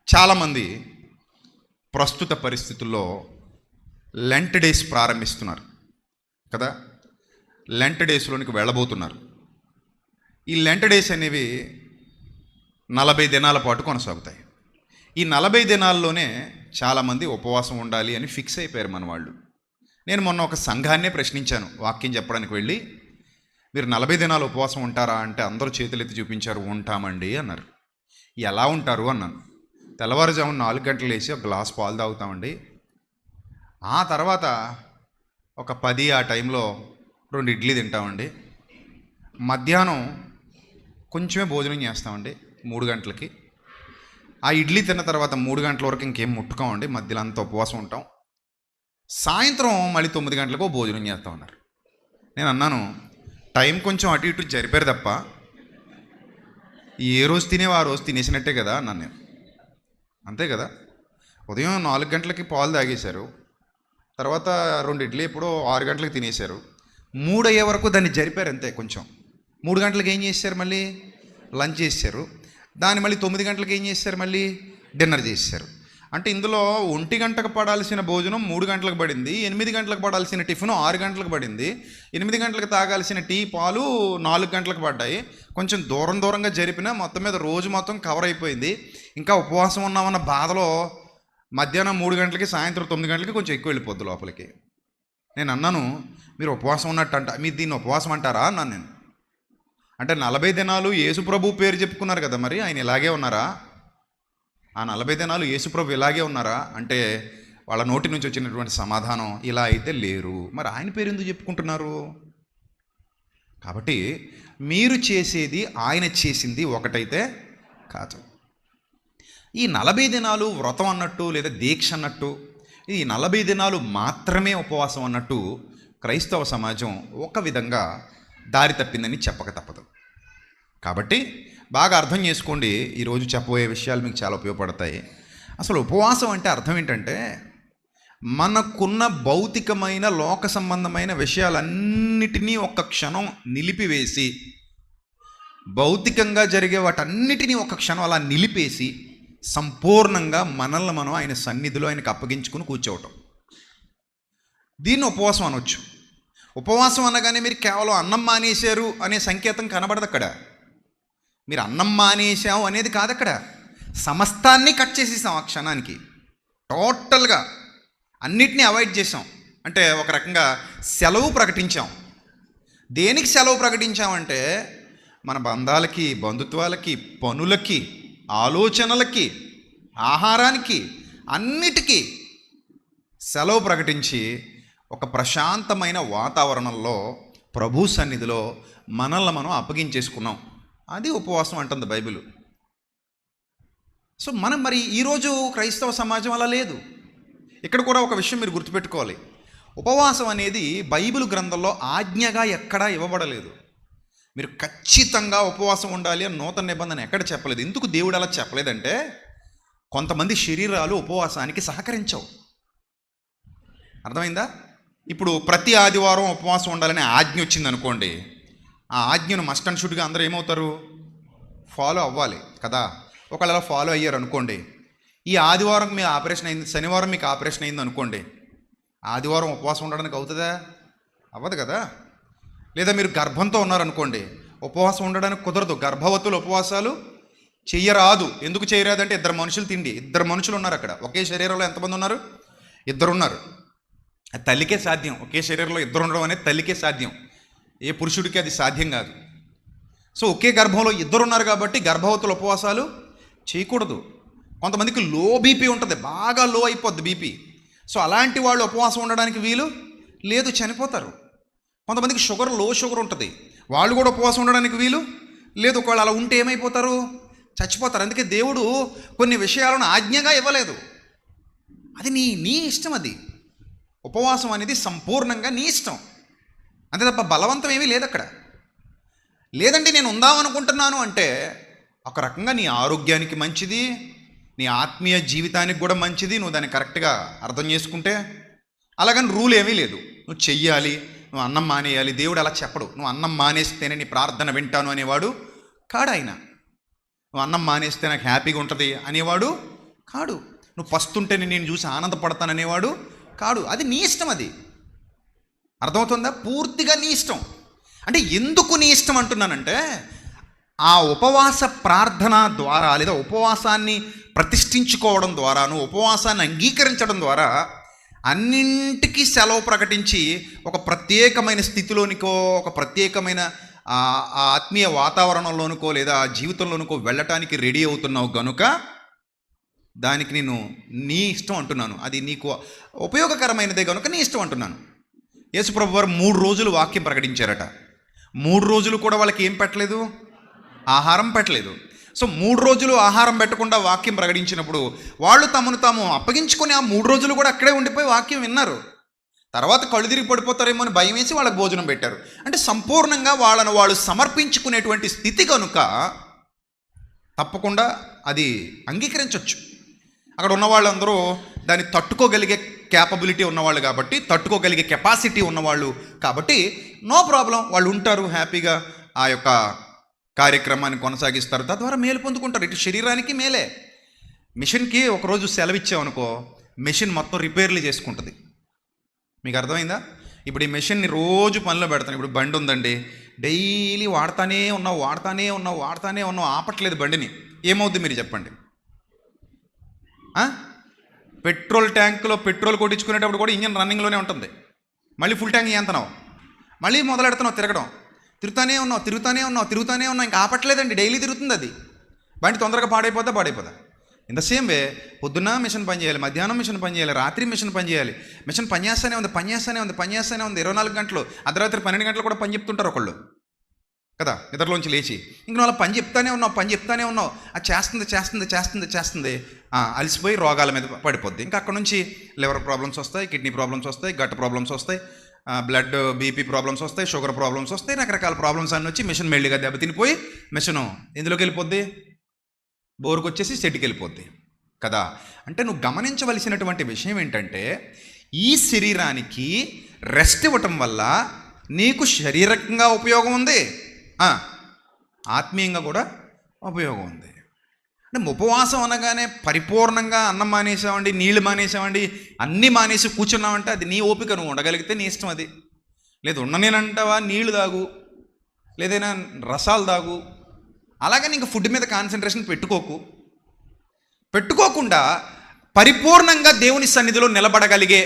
చాలామంది ప్రస్తుత పరిస్థితుల్లో లెంట్ డేస్ ప్రారంభిస్తున్నారు కదా. లెంట్ డేస్లోనికి వెళ్ళబోతున్నారు. ఈ లెంట్ డేస్ అనేవి 40 దినాల పాటు కొనసాగుతాయి. ఈ 40 దినాల్లోనే చాలామంది ఉపవాసం ఉండాలి అని ఫిక్స్ అయిపోయారు మన వాళ్ళు. నేను మొన్న ఒక సంఘాన్నే ప్రశ్నించాను, వాక్యం చెప్పడానికి వెళ్ళి, మీరు 40 దినాలు ఉపవాసం ఉంటారా అంటే అందరూ చేతులెత్తి చూపించారు. ఉంటామండి అన్నారు. ఎలా ఉంటారు అన్నాను. తెల్లవారుజామున 4 గంటలు లేచి ఒక గ్లాస్ పాలు తాగుతామండి. ఆ తర్వాత ఒక 10 ఆ టైంలో 2 ఇడ్లీ తింటామండి. మధ్యాహ్నం కొంచెమే భోజనం చేస్తామండి 3 గంటలకి. ఆ ఇడ్లీ తిన్న తర్వాత 3 గంటల వరకు ఇంకేం ముట్టుకోమండి, మధ్యలో అంతా ఉపవాసం ఉంటాం. సాయంత్రం మళ్ళీ 9 గంటలకు భోజనం చేస్తామన్నారు. నేను అన్నాను, టైం కొంచెం అటు ఇటు జరిపారు తప్ప ఏ రోజు తినేవో ఆ రోజు తినేసినట్టే కదా అన్నాను నేను. అంతే కదా. ఉదయం 4 గంటలకి పాలు తాగేశారు, తర్వాత 2 ఇడ్లీ ఎప్పుడో 6 గంటలకు తినేశారు. 3 అయ్యే వరకు దాన్ని జరిపారు అంతే. కొంచెం 3 గంటలకు ఏం చేశారు, మళ్ళీ లంచ్ చేశారు. దాన్ని మళ్ళీ 9 గంటలకు ఏం చేశారు, మళ్ళీ డిన్నర్ చేశారు. అంటే ఇందులో 1 గంటకు పడాల్సిన భోజనం 3 గంటలకు పడింది, 8 గంటలకు పడాల్సిన టిఫిన్ 6 గంటలకు పడింది, 8 గంటలకు తాగాల్సిన టీ పాలు 4 గంటలకు పడ్డాయి. కొంచెం దూరంగా జరిపినా మొత్తం మీద రోజు మొత్తం కవర్ అయిపోయింది. ఇంకా ఉపవాసం ఉన్నామన్న బాధలో మధ్యాహ్నం 3 గంటలకి సాయంత్రం 9 గంటలకి కొంచెం ఎక్కువ వెళ్ళిపోద్ది లోపలికి. నేను అన్నాను, మీరు ఉపవాసం ఉన్నట్టు మీరు దీన్ని ఉపవాసం అంటారా అన్నాను నేను. అంటే 40 దినాలు యేసుప్రభు పేరు చెప్పుకున్నారు కదా, మరి ఆయన ఇలాగే ఉన్నారా? ఆ 40 దినాలు యేసుప్రభు ఇలాగే ఉన్నారా అంటే వాళ్ళ నోటి నుంచి వచ్చినటువంటి సమాధానం, ఇలా అయితే లేరు. మరి ఆయన పేరు ఎందుకు చెప్పుకుంటున్నారు? కాబట్టి మీరు చేసేది ఆయన చేసింది ఒకటైతే కాదు. ఈ 40 దినాలు వ్రతం అన్నట్టు లేదా దీక్ష అన్నట్టు, ఈ 40 దినాలు మాత్రమే ఉపవాసం అన్నట్టు క్రైస్తవ సమాజం ఒక విధంగా దారి తప్పిందని చెప్పక తప్పదు. కాబట్టి బాగా అర్థం చేసుకోండి, ఈరోజు చెప్పబోయే విషయాలు మీకు చాలా ఉపయోగపడతాయి. అసలు ఉపవాసం అంటే అర్థం ఏంటంటే, మనకున్న భౌతికమైన లోక సంబంధమైన విషయాలన్నిటినీ ఒక్క క్షణం నిలిపివేసి, భౌతికంగా జరిగే వాటన్నిటినీ ఒక క్షణం అలా నిలిపేసి సంపూర్ణంగా మనల్ని మనం ఆయన సన్నిధిలో ఆయనకు అప్పగించుకుని కూర్చోవటం, దీన్ని ఉపవాసం అనొచ్చు. ఉపవాసం అనగానే మీరు కేవలం అన్నం మానేశారు అనే సంకేతం కనబడదు అక్కడ. మీరు అన్నం మానేశాం అనేది కాదు అక్కడ. సమస్తాన్ని కట్ చేసేసాం ఆ క్షణానికి, టోటల్గా అన్నిటినీ అవాయిడ్ చేసాం. అంటే ఒక రకంగా సెలవు ప్రకటించాం. దేనికి సెలవు ప్రకటించామంటే, మన బంధాలకి, బంధుత్వాలకి, పనులకి, ఆలోచనలకి, ఆహారానికి, అన్నిటికీ సెలవు ప్రకటించి ఒక ప్రశాంతమైన వాతావరణంలో ప్రభు సన్నిధిలో మనల్ని మనం అప్పగించేసుకున్నాం. అది ఉపవాసం అంటుంది బైబిల్. సో మనం మరి ఈరోజు క్రైస్తవ సమాజం అలా లేదు. ఇక్కడ కూడా ఒక విషయం మీరు గుర్తుపెట్టుకోవాలి. ఉపవాసం అనేది బైబిల్ గ్రంథంలో ఆజ్ఞగా ఎక్కడా ఇవ్వబడలేదు. మీరు ఖచ్చితంగా ఉపవాసం ఉండాలి అని నూతన నిబంధన ఎక్కడ చెప్పలేదు. ఎందుకు దేవుడు అలా చెప్పలేదంటే, కొంతమంది శరీరాలు ఉపవాసానికి సహకరించవు. అర్థమైందా? ఇప్పుడు ప్రతి ఆదివారం ఉపవాసం ఉండాలనే ఆజ్ఞ వచ్చింది అనుకోండి, ఆ ఆజ్ఞను మస్ట్ అండ్ షుడ్గా అందరూ ఏమవుతారు, ఫాలో అవ్వాలి కదా. ఒకవేళ ఫాలో అయ్యారు అనుకోండి, ఈ ఆదివారం మీ ఆపరేషన్ అయింది, శనివారం మీకు ఆపరేషన్ అయింది అనుకోండి, ఆదివారం ఉపవాసం ఉండడానికి అవుతుందా? అవ్వదు కదా. లేదా మీరు గర్భంతో ఉన్నారనుకోండి, ఉపవాసం ఉండడానికి కుదరదు. గర్భవతులు ఉపవాసాలు చెయ్యరాదు. ఎందుకు చేయరాదంటే, 2 మనుషులు తిండి, 2 మనుషులు ఉన్నారు అక్కడ. ఒకే శరీరంలో ఎంతమంది ఉన్నారు? 2 ఉన్నారు. అది తల్లికే సాధ్యం. ఒకే శరీరంలో 2 ఉండడం అనేది తల్లికే సాధ్యం, ఏ పురుషుడికి అది సాధ్యం కాదు. సో ఒకే గర్భంలో 2 ఉన్నారు కాబట్టి గర్భవతుల ఉపవాసాలు చేయకూడదు. కొంతమందికి లో బీపీ ఉంటుంది, బాగా లో అయిపోద్ది బీపీ. సో అలాంటి వాళ్ళు ఉపవాసం ఉండడానికి వీలు లేదు, చనిపోతారు. కొంతమందికి లో షుగర్ ఉంటుంది, వాళ్ళు కూడా ఉపవాసం ఉండడానికి వీలు లేదు. ఒకవేళ అలా ఉంటే ఏమైపోతారు? చచ్చిపోతారు. అందుకే దేవుడు కొన్ని విషయాలను ఆజ్ఞగా ఇవ్వలేదు. అది నీ ఇష్టం. అది ఉపవాసం అనేది సంపూర్ణంగా నీ ఇష్టం, అంతే తప్ప బలవంతం ఏమీ లేదు అక్కడ. లేదంటే నేను ఉందామనుకుంటున్నాను అంటే, ఒక రకంగా నీ ఆరోగ్యానికి మంచిది, నీ ఆత్మీయ జీవితానికి కూడా మంచిది, నువ్వు దాన్ని కరెక్ట్గా అర్థం చేసుకుంటే. అలాగని రూల్ ఏమీ లేదు, నువ్వు చెయ్యాలి, నువ్వు అన్నం మానేయాలి. దేవుడు అలా చెప్పడు. నువ్వు అన్నం మానేస్తేనే నీ ప్రార్థన వింటాను అనేవాడు కాడు ఆయన. నువ్వు అన్నం మానేస్తే నాకు హ్యాపీగా ఉంటుంది అనేవాడు కాడు. నువ్వు పస్తుంటే నేను చూసి ఆనందపడతాననేవాడు కాడు. అది నీ ఇష్టం. అది అర్థమవుతుందా? పూర్తిగా నీ ఇష్టం. అంటే ఎందుకు నీ ఇష్టం అంటున్నానంటే, ఆ ఉపవాస ప్రార్థన ద్వారా లేదా ఉపవాసాన్ని ప్రతిష్ఠించుకోవడం ద్వారాను, ఉపవాసాన్ని అంగీకరించడం ద్వారా అన్నింటికీ సెలవు ప్రకటించి ఒక ప్రత్యేకమైన స్థితిలోనికో, ఒక ప్రత్యేకమైన ఆ ఆత్మీయ వాతావరణంలోనికో లేదా జీవితంలోనికో వెళ్ళటానికి రెడీ అవుతున్నావు గనుక దానికి నేను నీ ఇష్టం అంటున్నాను. అది నీకు ఉపయోగకరమైనదే కనుక నీ ఇష్టం అంటున్నాను. యేసుప్రభు వారు 3 రోజులు వాక్యం ప్రకటించారట. 3 రోజులు కూడా వాళ్ళకి ఏం పెట్టలేదు? ఆహారం పెట్టలేదు. సో 3 రోజులు ఆహారం పెట్టకుండా వాక్యం ప్రకటించినప్పుడు వాళ్ళు తమను తాము అప్పగించుకొని ఆ 3 రోజులు కూడా అక్కడే ఉండిపోయి వాక్యం విన్నారు. తర్వాత కళ్ళు తిరిగి పడిపోతారేమో అని భయం వేసి వాళ్ళకి భోజనం పెట్టారు. అంటే సంపూర్ణంగా వాళ్ళను వాళ్ళు సమర్పించుకునేటువంటి స్థితి కనుక తప్పకుండా అది అంగీకరించవచ్చు. అక్కడ ఉన్న వాళ్ళందరూ దాన్ని తట్టుకోగలిగే క్యాపబిలిటీ ఉన్నవాళ్ళు కాబట్టి, తట్టుకోగలిగే కెపాసిటీ ఉన్నవాళ్ళు కాబట్టి నో ప్రాబ్లం, వాళ్ళు ఉంటారు హ్యాపీగా, ఆ యొక్క కార్యక్రమాన్ని కొనసాగిస్తారు. తద్వారా మేలు పొందుకుంటారు. ఇటు శరీరానికి మేలే. మిషన్కి ఒకరోజు సెలవు ఇచ్చామనుకో, మిషన్ మొత్తం రిపేర్లు చేసుకుంటుంది. మీకు అర్థమైందా? ఇప్పుడు ఈ మెషిన్ని రోజు పనిలో పెడతాను. ఇప్పుడు బండి ఉందండి, డైలీ వాడుతానే ఉన్నావు, ఆపట్లేదు బండిని. ఏమవుద్ది మీరు చెప్పండి? పెట్రోల్ ట్యాంకులో పెట్రోల్ కొట్టించుకునేటప్పుడు కూడా ఇంజన్ రన్నింగ్లోనే ఉంటుంది. మళ్ళీ ఫుల్ ట్యాంక్ చేస్తున్నావు, మళ్ళీ మొదలెడుతున్నావు తిరగడం. తిరుగుతానే ఉన్నావు, ఇంకా ఆపట్లేదండి, డైలీ తిరుగుతుంది అది. బండి తొందరగా పాడైపోదా. ఇన్ ద సేమ్ వే పొద్దున్న మిషన్ పని చేయాలి, మధ్యాహ్నం మిషన్ పని చేయాలి, రాత్రి మిషన్ పని చేయాలి. మిషన్ పనిచేస్తూనే ఉంది 24 గంటలు. అర్ధరాత్రి 12 గంటలు కూడా పని చెప్తుంటారు ఒకళ్ళు కదా, నిద్రలోంచి లేచి. ఇంక వాళ్ళ పని చెప్తానే ఉన్నావు. అది చేస్తుంది. అలసిపోయి రోగాల మీద పడిపోద్ది. ఇంకా అక్కడ నుంచి లివర్ ప్రాబ్లమ్స్ వస్తాయి, కిడ్నీ ప్రాబ్లమ్స్ వస్తాయి, గట్ ప్రాబ్లమ్స్ వస్తాయి, బ్లడ్ బీపీ ప్రాబ్లమ్స్ వస్తాయి, షుగర్ ప్రాబ్లమ్స్ వస్తాయి, రకరకాల ప్రాబ్లమ్స్ అన్నీ వచ్చి మిషన్ మెల్లిగా దెబ్బతినిపోయి మిషను ఎందులోకి వెళ్ళిపోద్ది? బోరుకు వచ్చేసి సెట్కి వెళ్ళిపోద్ది కదా. అంటే నువ్వు గమనించవలసినటువంటి విషయం ఏంటంటే, ఈ శరీరానికి రెస్ట్ ఇవ్వటం వల్ల నీకు శారీరకంగా ఉపయోగం ఉంది, ఆత్మీయంగా కూడా ఉపయోగం ఉంది. అంటే ఉపవాసం అనగానే పరిపూర్ణంగా అన్నం మానేసామండి, నీళ్ళు మానేసామండి, అన్నీ మానేసి కూర్చున్నామంటే అది నీ ఓపిక. నువ్వు ఉండగలిగితే నీ ఇష్టం అది. లేదు ఉండనేనంటావా, నీళ్లు తాగు, లేదైనా రసాలు తాగు. అలాగని ఇంక ఫుడ్ మీద కాన్సన్ట్రేషన్ పెట్టుకోకుండా పరిపూర్ణంగా దేవుని సన్నిధిలో నిలబడగలిగే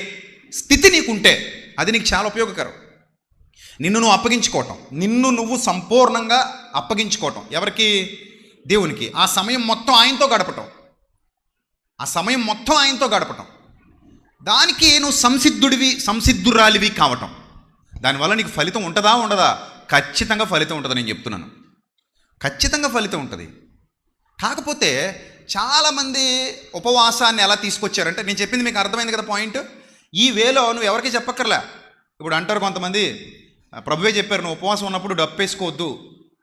స్థితి నీకుంటే అది నీకు చాలా ఉపయోగకరం. నిన్ను నువ్వు అప్పగించుకోవటం, నిన్ను నువ్వు సంపూర్ణంగా అప్పగించుకోవటం ఎవరికి? దేవునికి. ఆ సమయం మొత్తం ఆయనతో గడపటం, దానికి నువ్వు సంసిద్ధురాలివి కావటం. దానివల్ల నీకు ఫలితం ఉంటుందా ఉండదా? ఖచ్చితంగా ఫలితం ఉంటుంది. నేను చెప్తున్నాను, ఖచ్చితంగా ఫలితం ఉంటుంది. కాకపోతే చాలామంది ఉపవాసాన్ని ఎలా తీసుకొచ్చారంటే, నేను చెప్పింది మీకు అర్థమైంది కదా పాయింట్. ఈ వేలో నువ్వు ఎవరికి చెప్పక్కర్లే. ఇప్పుడు అంటారు కొంతమంది, ప్రభువే చెప్పారు, నువ్వు ఉపవాసం ఉన్నప్పుడు డప్పేసుకోవద్దు,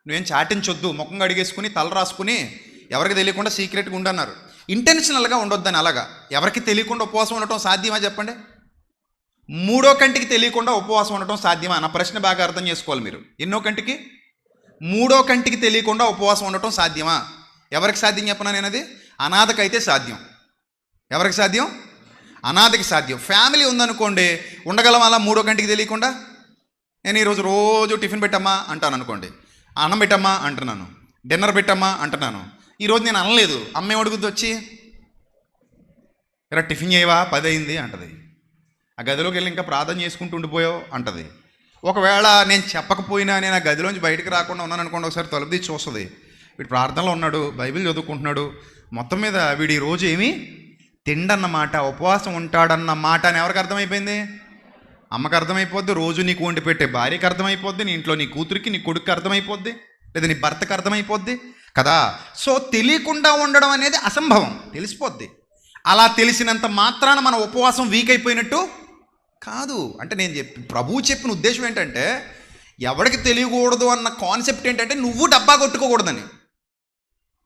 నువ్వేం చాటించొద్దు, ముఖంగా అడిగేసుకుని తల రాసుకుని ఎవరికి తెలియకుండా సీక్రెట్గా ఉండన్నారు. ఇంటెన్షనల్గా ఉండొద్దని. అలాగా ఎవరికి తెలియకుండా ఉపవాసం ఉండటం సాధ్యమా చెప్పండి? 3వ కంటికి తెలియకుండా ఉపవాసం ఉండటం సాధ్యమా అన్న ప్రశ్న బాగా అర్థం చేసుకోవాలి మీరు. ఎన్నో కంటికి? 3వ కంటికి తెలియకుండా ఉపవాసం ఉండటం సాధ్యమా? ఎవరికి సాధ్యం చెప్పనా నేను? అది అనాథకైతే సాధ్యం. ఎవరికి సాధ్యం? అనాథకి సాధ్యం. ఫ్యామిలీ ఉందనుకోండి, ఉండగలం అలా 3వ కంటికి తెలియకుండా? నేను ఈరోజు రోజు టిఫిన్ పెట్టమ్మా అంటాను అనుకోండి, అన్నం పెట్టమ్మా అంటున్నాను, డిన్నర్ పెట్టమ్మా అంటున్నాను. ఈరోజు నేను అనలేదు, అమ్మ అడుగుద్ది వచ్చి, ఇలా టిఫిన్ చేయవా 10 అయింది అంటది. ఆ గదిలోకి వెళ్ళి ఇంకా ప్రార్థన చేసుకుంటూ ఉండిపోయావు అంటది. ఒకవేళ నేను చెప్పకపోయినా నేను ఆ గదిలోంచి బయటకు రాకుండా ఉన్నాను అనుకోండి, ఒకసారి తలుపు తీసి చూస్తుంది, వీడు ప్రార్థనలో ఉన్నాడు, బైబిల్ చదువుకుంటున్నాడు, మొత్తం మీద వీడి రోజు ఏమీ తిండన్నమాట, ఉపవాసం ఉంటాడన్నమాట అని ఎవరికి అర్థమైపోయింది? అమ్మకి అర్థమైపోద్ది, రోజు నీకు వండి పెట్టే భార్యకి అర్థమైపోద్ది, నీ ఇంట్లో నీ కూతురికి నీ కొడుకు అర్థమైపోద్ది, లేదా నీ భర్తకు అర్థమైపోద్ది కదా. సో తెలియకుండా ఉండడం అనేది అసంభవం, తెలిసిపోద్ది. అలా తెలిసినంత మాత్రాన మన ఉపవాసం వీక్ అయిపోయినట్టు కాదు. అంటే నేను ప్రభువు చెప్పిన ఉద్దేశం ఏంటంటే, ఎవరికి తెలియకూడదు అన్న కాన్సెప్ట్ ఏంటంటే, నువ్వు డబ్బా కొట్టుకోకూడదని.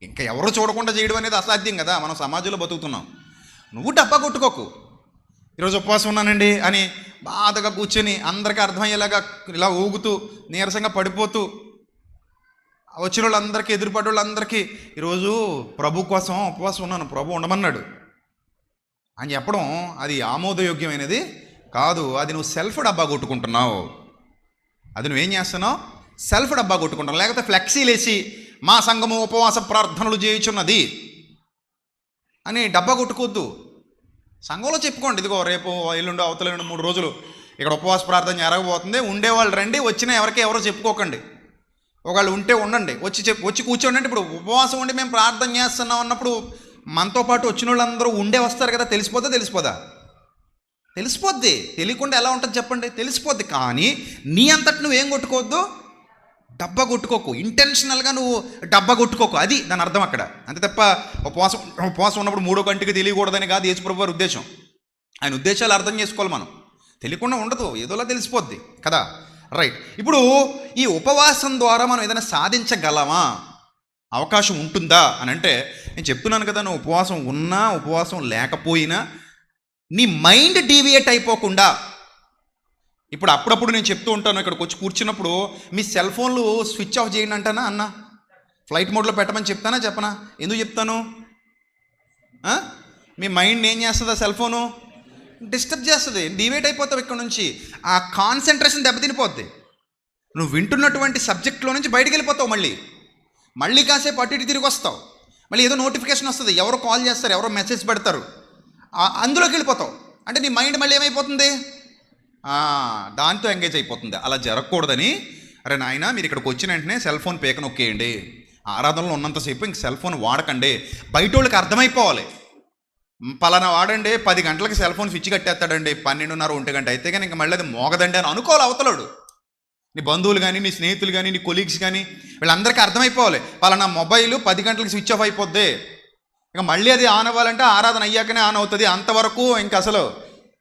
ఇంకా ఎవరు చూడకుండా చేయడం అనేది అసాధ్యం కదా, మనం సమాజంలో బతుకుతున్నాం. నువ్వు డబ్బా కొట్టుకోకు. ఈరోజు ఉపవాసం ఉన్నానండి అని బాధగా కూర్చొని అందరికీ అర్థమయ్యేలాగా ఇలా ఊగుతూ నీరసంగా పడిపోతూ వచ్చిన వాళ్ళందరికీ, ఎదురుపడే వాళ్ళందరికీ ఈరోజు ప్రభు కోసం ఉపవాసం ఉన్నాను, ప్రభు ఉండమన్నాడు, అని చెప్పడం అది ఆమోదయోగ్యమైనది కాదు. అది నువ్వు సెల్ఫ్ డబ్బా కొట్టుకుంటున్నావు. అది నువ్వేం చేస్తున్నావు? సెల్ఫ్ డబ్బా కొట్టుకుంటున్నావు. లేకపోతే ఫ్లెక్సీలు వేసి మా సంఘము ఉపవాస ప్రార్థనలు చేయుచున్నది అని డబ్బా కొట్టుకోవద్దు. సంఘంలో చెప్పుకోండి, ఇదిగో రేపు ఎల్లుండి అవతల 3 రోజులు ఇక్కడ ఉపవాస ప్రార్థన జరగబోతుంది, ఉండేవాళ్ళు రండి, వచ్చినా ఎవరో చెప్పుకోకండి. ఒకళ్ళు ఉంటే ఉండండి, వచ్చి కూర్చోండి. అంటే ఇప్పుడు ఉపవాసం ఉండి మేము ప్రార్థన చేస్తున్నాం అన్నప్పుడు మనతో పాటు వచ్చిన వాళ్ళందరూ ఉండే వస్తారు కదా. తెలిసిపోద్దా? తెలిసిపోద్ది. తెలియకుండా ఎలా ఉంటుంది చెప్పండి? తెలిసిపోద్ది. కానీ నీ అంతటి నువ్వేం కొట్టుకోవద్దు, డబ్బా కొట్టుకోకు. ఇంటెన్షనల్గా నువ్వు డబ్బా కొట్టుకోకు. అది దాని అర్థం అక్కడ. అంతే తప్ప ఉపవాసం ఉన్నప్పుడు 3వ కంటికి తెలియకూడదని కాదు యేసుప్రభు వారి ఉద్దేశం. ఆయన ఉద్దేశాలు అర్థం చేసుకోవాలి మనం. తెలియకుండా ఉండదు, ఏదోలా తెలిసిపోద్ది కదా. రైట్. ఇప్పుడు ఈ ఉపవాసం ద్వారా మనం ఏదైనా సాధించగలమా, అవకాశం ఉంటుందా అని అంటే, నేను చెప్తున్నాను కదా, నువ్వు ఉపవాసం ఉన్నా ఉపవాసం లేకపోయినా నీ మైండ్ డీవియేట్ అయిపోకుండా. ఇప్పుడు అప్పుడప్పుడు నేను చెప్తూ ఉంటాను, ఇక్కడికి వచ్చి కూర్చున్నప్పుడు మీ సెల్ ఫోన్లు స్విచ్ ఆఫ్ చేయండి అంటానా అన్న, ఫ్లైట్ మోడ్లో పెట్టమని చెప్తానా చెప్పనా? ఎందుకు చెప్తాను? మీ మైండ్ ఏం చేస్తుంది? ఆ సెల్ ఫోను డిస్టర్బ్ చేస్తుంది, డీవియేట్ అయిపోతావు ఇక్కడ నుంచి. ఆ కాన్సన్ట్రేషన్ దెబ్బతినిపోద్ది. నువ్వు వింటున్నటువంటి సబ్జెక్ట్లో నుంచి బయటికి వెళ్ళిపోతావు. మళ్ళీ కాసేపు అటు ఇటు తిరిగి వస్తావు. మళ్ళీ ఏదో నోటిఫికేషన్ వస్తుంది, ఎవరో కాల్ చేస్తారు, ఎవరో మెసేజ్ పెడతారు, అందులోకి వెళ్ళిపోతావు. అంటే నీ మైండ్ మళ్ళీ ఏమైపోతుంది? దాంతో ఎంగేజ్ అయిపోతుంది. అలా జరగకూడదని, అరే నాయన మీరు ఇక్కడికి వచ్చిన వెంటనే సెల్ ఫోన్ పేక నొక్కేయండి, ఆరాధనలో ఉన్నంతసేపు ఇంక సెల్ ఫోన్ వాడకండి. బయట వాళ్ళకి అర్థమైపోవాలి, పలానా వాడండి 10 గంటలకి సెల్ ఫోన్ స్విచ్ కట్టేస్తాడండి, 12:30 1 గంట అయితే కానీ ఇంక మళ్ళీ అది మోగదండి అని అనుకోవాలి అవతలాడు. నీ బంధువులు కానీ, నీ స్నేహితులు కానీ, నీ కొలీగ్స్ కానీ, వీళ్ళందరికీ అర్థమైపోవాలి పలానా మొబైల్ 10 గంటలకి స్విచ్ ఆఫ్ అయిపోద్ది, ఇక మళ్ళీ అది ఆన్ అవ్వాలంటే ఆరాధన అయ్యాకనే ఆన్ అవుతుంది. అంతవరకు ఇంక అసలు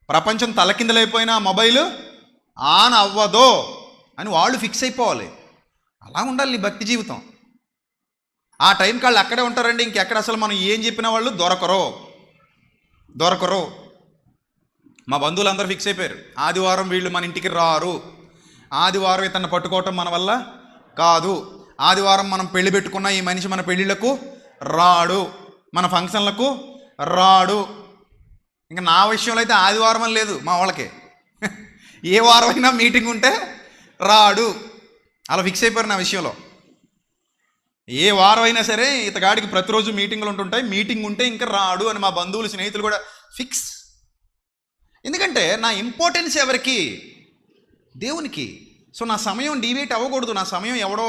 ప్రపంచం తలకిందలైపోయినా మొబైల్ ఆన్ అవ్వదో అని వాళ్ళు ఫిక్స్ అయిపోవాలి. అలా ఉండాలి నీ భక్తి జీవితం. ఆ టైంకి వాళ్ళు అక్కడే ఉంటారండి, ఇంకెక్కడ అసలు మనం ఏం చెప్పిన వాళ్ళు దొరకరు. మా బంధువులందరూ ఫిక్స్ అయిపోయారు, ఆదివారం వీళ్ళు మన ఇంటికి రారు, ఆదివారం ఇతన్ని పట్టుకోవటం మన వల్ల కాదు, ఆదివారం మనం పెళ్లి పెట్టుకున్న ఈ మనిషి మన పెళ్ళిళ్ళకు రాడు, మన ఫంక్షన్లకు రాడు. ఇంకా నా విషయంలో అయితే ఆదివారం అని లేదు మా వాళ్ళకి, ఏ వారం అయినా మీటింగ్ ఉంటే రాడు. అలా ఫిక్స్ అయిపోయారు నా విషయంలో. ఏ వారం అయినా సరే ఇతగాడికి ప్రతిరోజు మీటింగులు ఉంటుంటాయి, మీటింగ్ ఉంటే ఇంకా రాడు అని మా బంధువులు స్నేహితులు కూడా ఫిక్స్. ఎందుకంటే నా ఇంపార్టెన్స్ ఎవరికి? దేవునికి. సో నా సమయం డీవియేట్ అవ్వకూడదు, నా సమయం ఎవడో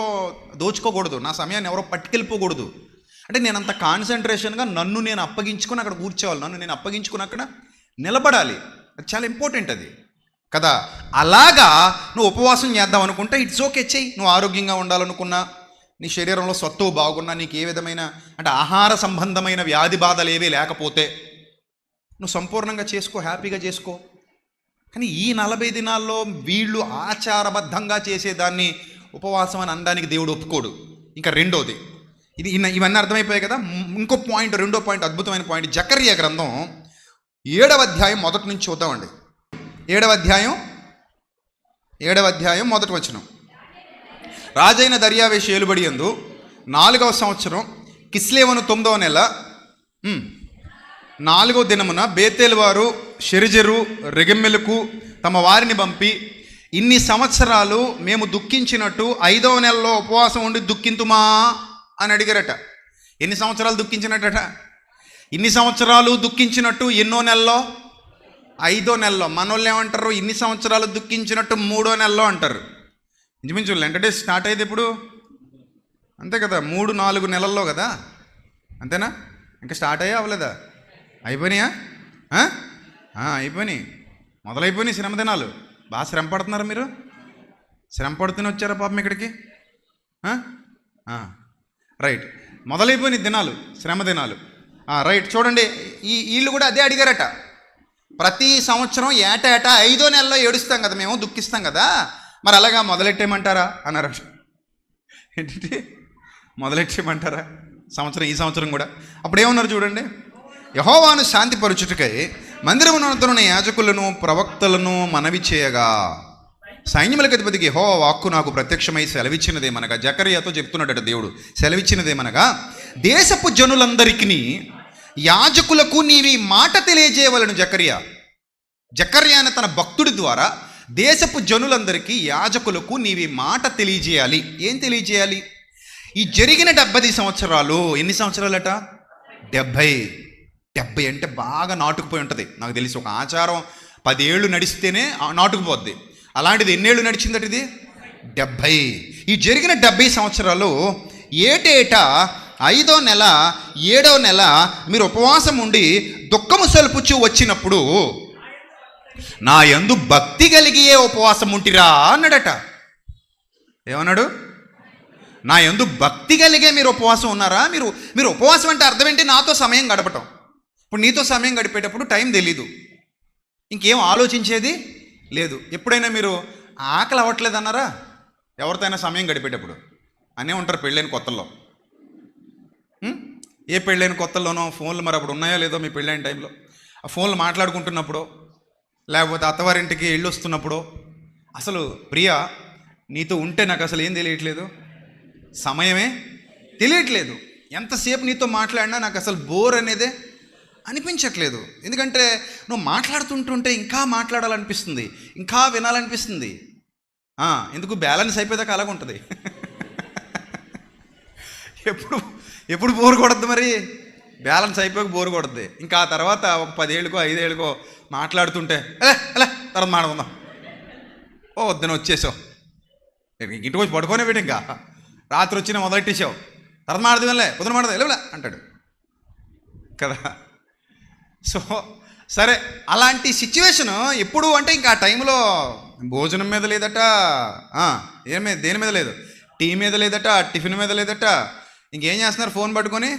దోచుకోకూడదు, నా సమయాన్ని ఎవరో పట్టుకెళ్ళిపోకూడదు. అంటే నేను అంత కాన్సన్ట్రేషన్గా నన్ను నేను అప్పగించుకొని అక్కడ కూర్చోవాలి, నన్ను నేను అప్పగించుకుని అక్కడ నిలబడాలి. అది చాలా ఇంపార్టెంట్ అది కదా. అలాగా నువ్వు ఉపవాసం చేద్దాం అనుకుంటే ఇట్స్ ఓకే, చెయ్యి. నువ్వు ఆరోగ్యంగా ఉండాలనుకున్నా, నీ శరీరంలో సత్తువు బాగున్నా, నీకు ఏ విధమైన అంటే ఆహార సంబంధమైన వ్యాధి బాధలు ఏవీ లేకపోతే నువ్వు సంపూర్ణంగా చేసుకో, హ్యాపీగా చేసుకో. కానీ ఈ 40 దినాల్లో వీళ్ళు ఆచారబద్ధంగా చేసేదాన్ని ఉపవాసం అని అనడానికి దేవుడు ఒప్పుకోడు. ఇంకా రెండోది, ఇవన్నీ అర్థమైపోయాయి కదా. ఇంకో పాయింట్, రెండో పాయింట్, అద్భుతమైన పాయింట్. జకర్యా గ్రంథం 7వ అధ్యాయం మొదటి నుంచి చూద్దామండి. 7వ అధ్యాయం మొదటి వచనం. రాజైన దర్యావేషు ఏలుబడి యందు 4వ సంవత్సరం కిస్లేవను 9వ నెల 4వ దినమున బేతేలు వారు షెరిజెరు రెగెమ్మెలకు తమ వారిని పంపి, ఇన్ని సంవత్సరాలు మేము దుఃఖించినట్టు 5వ నెలలో ఉపవాసం ఉండి దుఃఖింతుమా అని అడిగారట. ఎన్ని సంవత్సరాలు దుఃఖించినట్టట? ఇన్ని సంవత్సరాలు దుఃఖించినట్టు ఎన్నో నెలలో? 5వ నెలలో. మనోళ్ళు ఏమంటారు? ఇన్ని సంవత్సరాలు దుఃఖించినట్టు 3వ నెలలో అంటారు. ఇంచుమించు లెంట డేస్ స్టార్ట్ అయ్యేది ఎప్పుడు? అంతే కదా, 3-4 నెలల్లో కదా, అంతేనా? ఇంకా స్టార్ట్ అయ్యా అవ్వలేదా? అయిపోయినాయా? అయిపోయినాయి, మొదలైపోయినాయి శ్రమ దినాలు. బాగా శ్రమ పడుతున్నారు మీరు, శ్రమ పడుతూనే వచ్చారా పాపం ఇక్కడికి? రైట్, మొదలైపోయినాయి దినాలు, శ్రమ దినాలు. రైట్, చూడండి, వీళ్ళు కూడా అదే అడిగారట. ప్రతి సంవత్సరం ఏటా 5వ నెలలో ఏడుస్తాం కదా మేము, దుఃఖిస్తాం కదా, మరి అలాగా మొదలెట్టేయమంటారా అన్నారట. ఏంటి మొదలెట్టేయమంటారా సంవత్సరం, ఈ సంవత్సరం కూడా? అప్పుడు ఏమన్నారు చూడండి, యెహోవాను శాంతిపరచుటకై మందిరమునందున్న యాజకులను ప్రవక్తలను మనవి చేయగా సైన్యములకు అధిపతికి యెహోవా వాక్కు నాకు ప్రత్యక్షమై సెలవిచ్చినదేమనగా, జకర్యాతో చెప్తున్నాడట దేవుడు, సెలవిచ్చినదేమనగా, దేశపు జనులందరికీ యాజకులకు నీవి మాట తెలియజేయవలను జకర్యా అనే తన భక్తుడి ద్వారా దేశపు జనులందరికీ యాజకులకు నీవి మాట తెలియజేయాలి. ఏం తెలియజేయాలి? ఈ జరిగిన 70 సంవత్సరాలు, ఎన్ని సంవత్సరాలట? 70 అంటే బాగా నాటుకుపోయి ఉంటుంది. నాకు తెలిసి ఒక ఆచారం 10 ఏళ్ళు నడిస్తేనే నాటుకుపోద్ది. అలాంటిది ఎన్నేళ్ళు నడిచిందట ఇది? 70. ఈ జరిగిన 70 సంవత్సరాలు ఏటేటా 5వ నెల 7వ నెల మీరు ఉపవాసం ఉండి దుఃఖము సలుపుచూ వచ్చినప్పుడు నా యందు భక్తి కలిగియే ఉపవాసం ఉంటిరా అన్నాడట. ఏమన్నాడు? నా యందు భక్తి కలిగే మీరు ఉపవాసం ఉన్నారా? మీరు ఉపవాసం అంటే అర్థం ఏంటి? నాతో సమయం గడపటం. ఇప్పుడు నీతో సమయం గడిపేటప్పుడు టైం తెలీదు, ఇంకేం ఆలోచించేది లేదు. ఎప్పుడైనా మీరు ఆకలి అవ్వట్లేదు అన్నారా? ఎవరితోనైనా సమయం గడిపేటప్పుడు అనే ఉంటారు. పెళ్ళైన కొత్తల్లో, ఏ పెళ్ళైన కొత్తల్లోనో ఫోన్లు మరి అప్పుడు ఉన్నాయో లేదో మీ పెళ్ళైన టైంలో, ఆ ఫోన్లు మాట్లాడుకుంటున్నప్పుడు, లేకపోతే అత్తవారింటికి వెళ్ళి వస్తున్నప్పుడు, అసలు ప్రియా నీతో ఉంటే నాకు అసలు ఏం తెలియట్లేదు, సమయమే తెలియట్లేదు. ఎంతసేపు నీతో మాట్లాడినా నాకు అసలు బోర్ అనేదే అనిపించట్లేదు. ఎందుకంటే నువ్వు మాట్లాడుతుంటుంటే ఇంకా మాట్లాడాలనిపిస్తుంది, ఇంకా వినాలనిపిస్తుంది. ఎందుకు? బ్యాలెన్స్ అయిపోయేదాకా అలాగ ఉంటుంది. ఎప్పుడు బోర్ కొడద్దు మరి? బ్యాలెన్స్ అయిపోయాక బోర్ కొడుద్ది. ఇంకా ఆ తర్వాత ఒక 10 ఏళ్ళకో 5 ఏళ్ళకో మాట్లాడుతుంటే అలా తర్వాత మాట్లాడుకుందాం, వద్దని వచ్చేసావు, ఇంటికి వచ్చి పడుకోనే పెట్టి ఇంకా రాత్రి వచ్చినా మొదలెట్టేసావు, తర్వాత మాడదు పొద్దున మాడదు ఎలా అంటాడు కదా. సో సరే, అలాంటి సిచ్యువేషను ఎప్పుడు అంటే ఇంకా ఆ టైంలో భోజనం మీద లేదట, దేని మీద లేదు, టీ మీద లేదట, టిఫిన్ మీద లేదట, ఇంకేం చేస్తున్నారు? ఫోన్ పట్టుకొని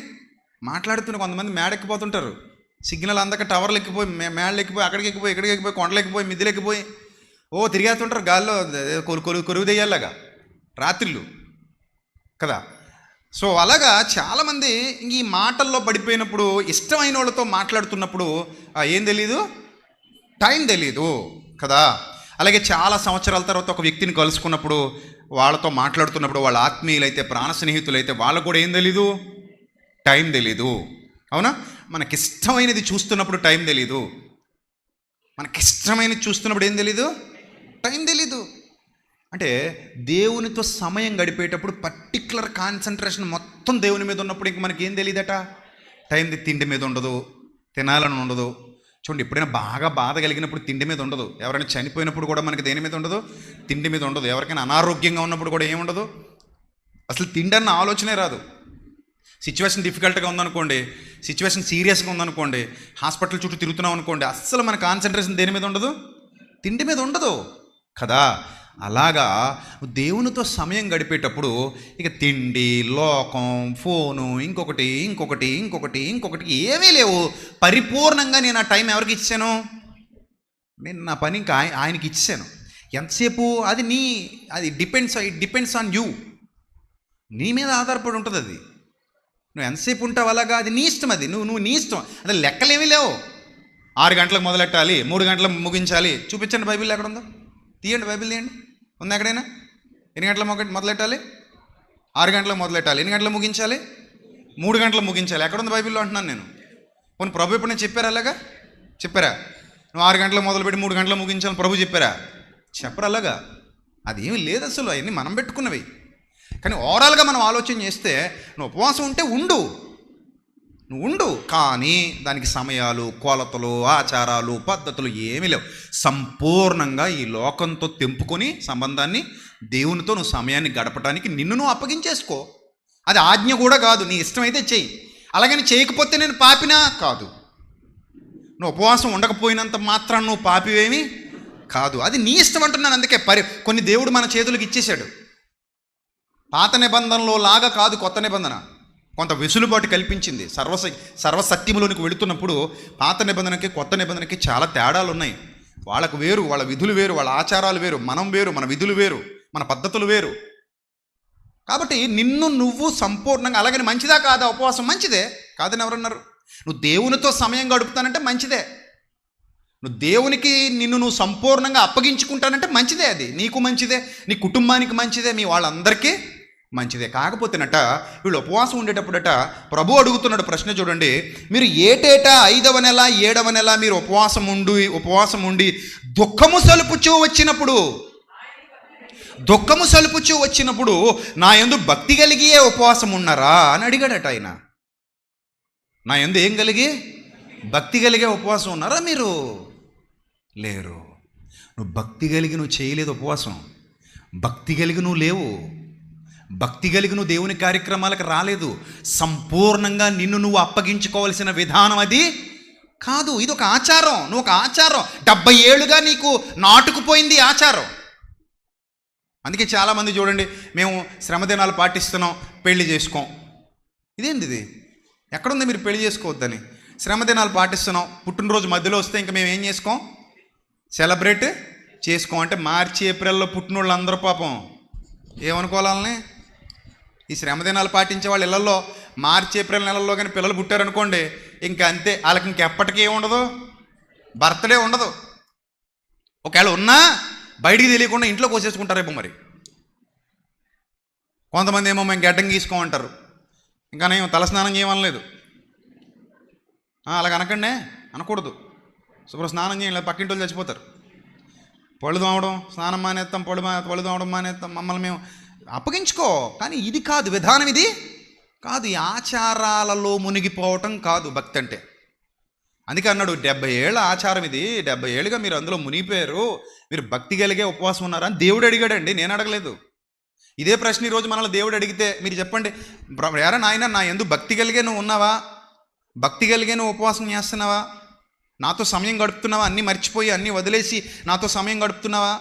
మాట్లాడుతున్న కొంతమంది మేడెక్కిపోతుంటారు. సిగ్నల్ అందక టవర్లు ఎక్కిపోయి, మేడలు ఎక్కిపోయి, అక్కడికి ఎక్కిపోయి, ఇక్కడికి ఎక్కిపోయి, కొండలు ఎక్కిపోయి, మిద్దెలు ఎక్కిపోయి తిరిగేస్తుంటారు గాల్లో కొరువు దెయ్యాలాగా రాత్రిళ్ళు కదా. సో అలాగా చాలామంది ఇంక ఈ మాటల్లో పడిపోయినప్పుడు, ఇష్టమైన వాళ్ళతో మాట్లాడుతున్నప్పుడు ఏం తెలీదు, టైం తెలీదు కదా. అలాగే చాలా సంవత్సరాల తర్వాత ఒక వ్యక్తిని కలుసుకున్నప్పుడు, వాళ్ళతో మాట్లాడుతున్నప్పుడు, వాళ్ళ ఆత్మీయులైతే, ప్రాణ స్నేహితులైతే వాళ్ళకు కూడా ఏం తెలీదు, టైం తెలీదు. అవునా? మనకిష్టమైనది చూస్తున్నప్పుడు టైం తెలీదు, మనకిష్టమైనది చూస్తున్నప్పుడు ఏం తెలీదు, టైం తెలీదు. అంటే దేవునితో సమయం గడిపేటప్పుడు పర్టిక్యులర్ కాన్సన్ట్రేషన్ మొత్తం దేవుని మీద ఉన్నప్పుడు ఇంక మనకి ఏం తెలియదట, టైం తిండి మీద ఉండదు, తినాలని ఉండదు. చూడండి, ఎప్పుడైనా బాగా బాధ కలిగినప్పుడు తిండి మీద ఉండదు. ఎవరైనా చనిపోయినప్పుడు కూడా మనకి దేని మీద ఉండదు, తిండి మీద ఉండదు. ఎవరికైనా అనారోగ్యంగా ఉన్నప్పుడు కూడా ఏముండదు, అసలు తిండి అన్న ఆలోచనే రాదు. సిచ్యువేషన్ డిఫికల్ట్గా ఉందనుకోండి, సిచ్యువేషన్ సీరియస్గా ఉందనుకోండి, హాస్పిటల్ చుట్టూ తిరుగుతున్నాం అనుకోండి, అస్సలు మన కాన్సన్ట్రేషన్ దేని మీద ఉండదు, తిండి మీద ఉండదు కదా. అలాగా దేవునితో సమయం గడిపేటప్పుడు ఇక తిండి, లోకం, ఫోను, ఇంకొకటి ఇంకొకటి ఇంకొకటి ఇంకొకటి ఏమీ లేవు. పరిపూర్ణంగా నేను ఆ టైం ఎవరికి ఇచ్చాను? నేను నా పని ఇంకా ఆయనకి ఇచ్చాను. ఎంతసేపు? అది డిపెండ్స్ ఆన్ యూ. నీ మీద ఆధారపడి ఉంటుంది అది. నువ్వు ఎంతసేపు ఉంటావు అలాగా, అది నీ ఇష్టం. అది నువ్వు నీ ఇష్టం. అదే లెక్కలేమీ లేవు. 6 గంటలకు మొదలెట్టాలి, 3 గంటలకు ముగించాలి. చూపించండి బైబిల్ ఎక్కడ ఉందో, తీయండి బైబిల్ తీయండి. ఉంది ఎక్కడైనా? ఎన్ని గంటలకు మొదలెట్టాలి? 6 గంటలకు మొదలెట్టాలి. ఎన్ని గంటలకు ముగించాలి? 3 గంటలకు ముగించాలి. ఎక్కడుంది బైబిల్లో అంటున్నాను నేను. పోనీ ప్రభు ఎప్పుడు నేను చెప్పారా? అలాగా చెప్పారా? నువ్వు 6 గంటలకు మొదలుపెట్టి 3 గంటలకు ముగించాలని ప్రభు చెప్పారా? చెప్పరు అలాగా. అది ఏమీ లేదు అసలు, అవన్నీ మనం పెట్టుకున్నవి. కానీ ఓవరాల్గా మనం ఆలోచన చేస్తే, నువ్వు ఉపవాసం ఉంటే నువ్వు ఉండు, కానీ దానికి సమయాలు, కొలతలు, ఆచారాలు, పద్ధతులు ఏమీ లేవు. సంపూర్ణంగా ఈ లోకంతో తెంపుకొని సంబంధాన్ని, దేవునితో నువ్వు సమయాన్ని గడపడానికి నిన్ను నువ్వు అప్పగించేసుకో. అది ఆజ్ఞ కూడా కాదు, నీ ఇష్టమైతే చెయ్యి. అలాగని చేయకపోతే నేను పాపినా కాదు. నువ్వు ఉపవాసం ఉండకపోయినంత మాత్రం నువ్వు పాపివేమి కాదు. అది నీ ఇష్టం అంటున్నాను. అందుకే కొన్ని దేవుడు మన చేతులకు ఇచ్చేశాడు. పాత నిబంధనలో లాగా కాదు కొత్త నిబంధన. కొంత వెసులుబాటు కల్పించింది. సర్వసత్యములోనికి వెళుతున్నప్పుడు పాత నిబంధనకి కొత్త నిబంధనకి చాలా తేడాలు ఉన్నాయి. వాళ్ళకు వేరు, వాళ్ళ విధులు వేరు, వాళ్ళ ఆచారాలు వేరు, మనం వేరు, మన విధులు వేరు, మన పద్ధతులు వేరు. కాబట్టి నిన్ను నువ్వు సంపూర్ణంగా, అలాగని మంచిదా కాదా ఉపవాసం? మంచిదే, కాదని ఎవరన్నారు? నువ్వు దేవునితో సమయం గడుపుతానంటే మంచిదే. నువ్వు దేవునికి నువ్వు సంపూర్ణంగా అప్పగించుకుంటానంటే మంచిదే. అది నీకు మంచిదే, నీ కుటుంబానికి మంచిదే, మీ వాళ్ళందరికీ మంచిదే. కాకపోతేనట వీళ్ళు ఉపవాసం ఉండేటప్పుడట ప్రభు అడుగుతున్నాడు ప్రశ్న చూడండి. మీరు ఏటేటా 5వ నెల 7వ నెల మీరు ఉపవాసం ఉండి దుఃఖము సలుపుచూ వచ్చినప్పుడు నా యందు భక్తి కలిగియే ఉపవాసం ఉన్నారా అని అడిగాడట ఆయన. నా యందు ఏం కలిగి? భక్తి కలిగే ఉపవాసం ఉన్నారా మీరు? లేరు. నువ్వు భక్తి కలిగి నువ్వు చేయలేదు ఉపవాసం. భక్తి కలిగి నువ్వు లేవు. భక్తి కలిగి నువ్వు దేవుని కార్యక్రమాలకు రాలేదు. సంపూర్ణంగా నిన్ను నువ్వు అప్పగించుకోవాల్సిన విధానం అది కాదు. ఇది ఒక ఆచారం. నువ్వు ఒక ఆచారం 70 ఏళ్ళుగా నీకు నాటుకుపోయింది ఆచారం. అందుకే చాలామంది చూడండి, మేము శ్రమదినాలు పాటిస్తున్నాం, పెళ్లి చేసుకోం. ఇదేంది ఇది? ఎక్కడుంది మీరు పెళ్లి చేసుకోవద్దని? శ్రమదినాలు పాటిస్తున్నాం, పుట్టినరోజు మధ్యలో వస్తే ఇంకా మేము ఏం చేసుకోం? సెలబ్రేట్ చేసుకోం. అంటే మార్చి ఏప్రిల్లో పుట్టినోళ్ళు అందరూ పాపం ఏమనుకోవాలని? ఈ శ్రమదినాలు పాటించే వాళ్ళ ఇళ్లలో మార్చి ఏప్రిల్ నెలల్లో కానీ పిల్లలు పుట్టారనుకోండి, ఇంకా అంతే. వాళ్ళకి ఇంకెప్పటికీ ఏముండదు, బర్త్డే ఉండదు. ఒకవేళ ఉన్నా బయటికి తెలియకుండా ఇంట్లో కోసేసుకుంటారేమో. మరి కొంతమంది ఏమో మేము గడ్డం గీసుకోమంటారు, ఇంకా నేను తలస్నానం చేయమనలేదు. అలాగ అనకండి, అనకూడదు. శుభ్ర స్నానం చేయలేదు, పక్కింటి వాళ్ళు చచ్చిపోతారు. పళ్ళు తోమడం, స్నానం మానేస్తాం, పళ్ళు తోమడం మానేస్తాం, మమ్మల్ని మేము అప్పగించుకో. కానీ ఇది కాదు విధానం, ఇది కాదు. ఈ ఆచారాలలో మునిగిపోవటం కాదు భక్తి అంటే. అందుకే అన్నాడు 70 ఏళ్ళ ఆచారం ఇది, 70 ఏళ్ళుగా మీరు అందులో మునిగిపోయారు, మీరు భక్తి కలిగే ఉపవాసం ఉన్నారా అని దేవుడు అడిగాడండి, నేను అడగలేదు. ఇదే ప్రశ్న ఈరోజు మనల్ని దేవుడు అడిగితే మీరు చెప్పండి, ఎరా నాయన నా యందు భక్తి కలిగే నువ్వు ఉన్నావా? భక్తి కలిగే నువ్వు ఉపవాసం చేస్తున్నావా? నాతో సమయం గడుపుతున్నావా? అన్నీ మర్చిపోయి అన్నీ వదిలేసి నాతో సమయం గడుపుతున్నావా?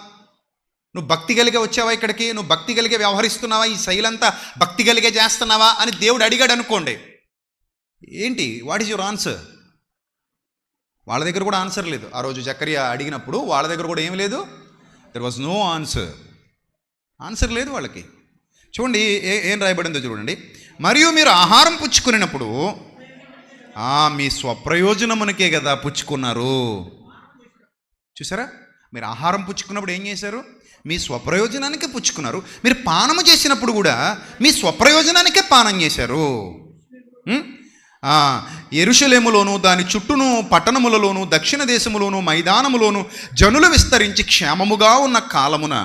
నువ్వు భక్తి కలిగే వచ్చావా ఇక్కడికి? నువ్వు భక్తి కలిగే వ్యవహరిస్తున్నావా? ఈ శైలంతా భక్తి కలిగే చేస్తున్నావా అని దేవుడు అడిగాడు అనుకోండి. ఏంటి, వాట్ ఈజ్ యువర్ ఆన్సర్? వాళ్ళ దగ్గర కూడా ఆన్సర్ లేదు. ఆ రోజు జకరియా అడిగినప్పుడు వాళ్ళ దగ్గర కూడా ఏం లేదు, దెర్ వాజ్ నో ఆన్సర్ లేదు వాళ్ళకి. చూడండి ఏం రాయబడిందో చూడండి. మరియు మీరు ఆహారం పుచ్చుకునేటప్పుడు మీ స్వప్రయోజనమునకే కదా పుచ్చుకున్నారు. చూసారా, మీరు ఆహారం పుచ్చుకున్నప్పుడు ఏం చేశారు? మీ స్వప్రయోజనానికే పుచ్చుకున్నారు. మీరు పానము చేసినప్పుడు కూడా మీ స్వప్రయోజనానికే పానం చేశారు. యెరూషలేములోను దాని చుట్టూను పట్టణములలోను దక్షిణ దేశములోను మైదానములోను జనులు విస్తరించి క్షేమముగా ఉన్న కాలమున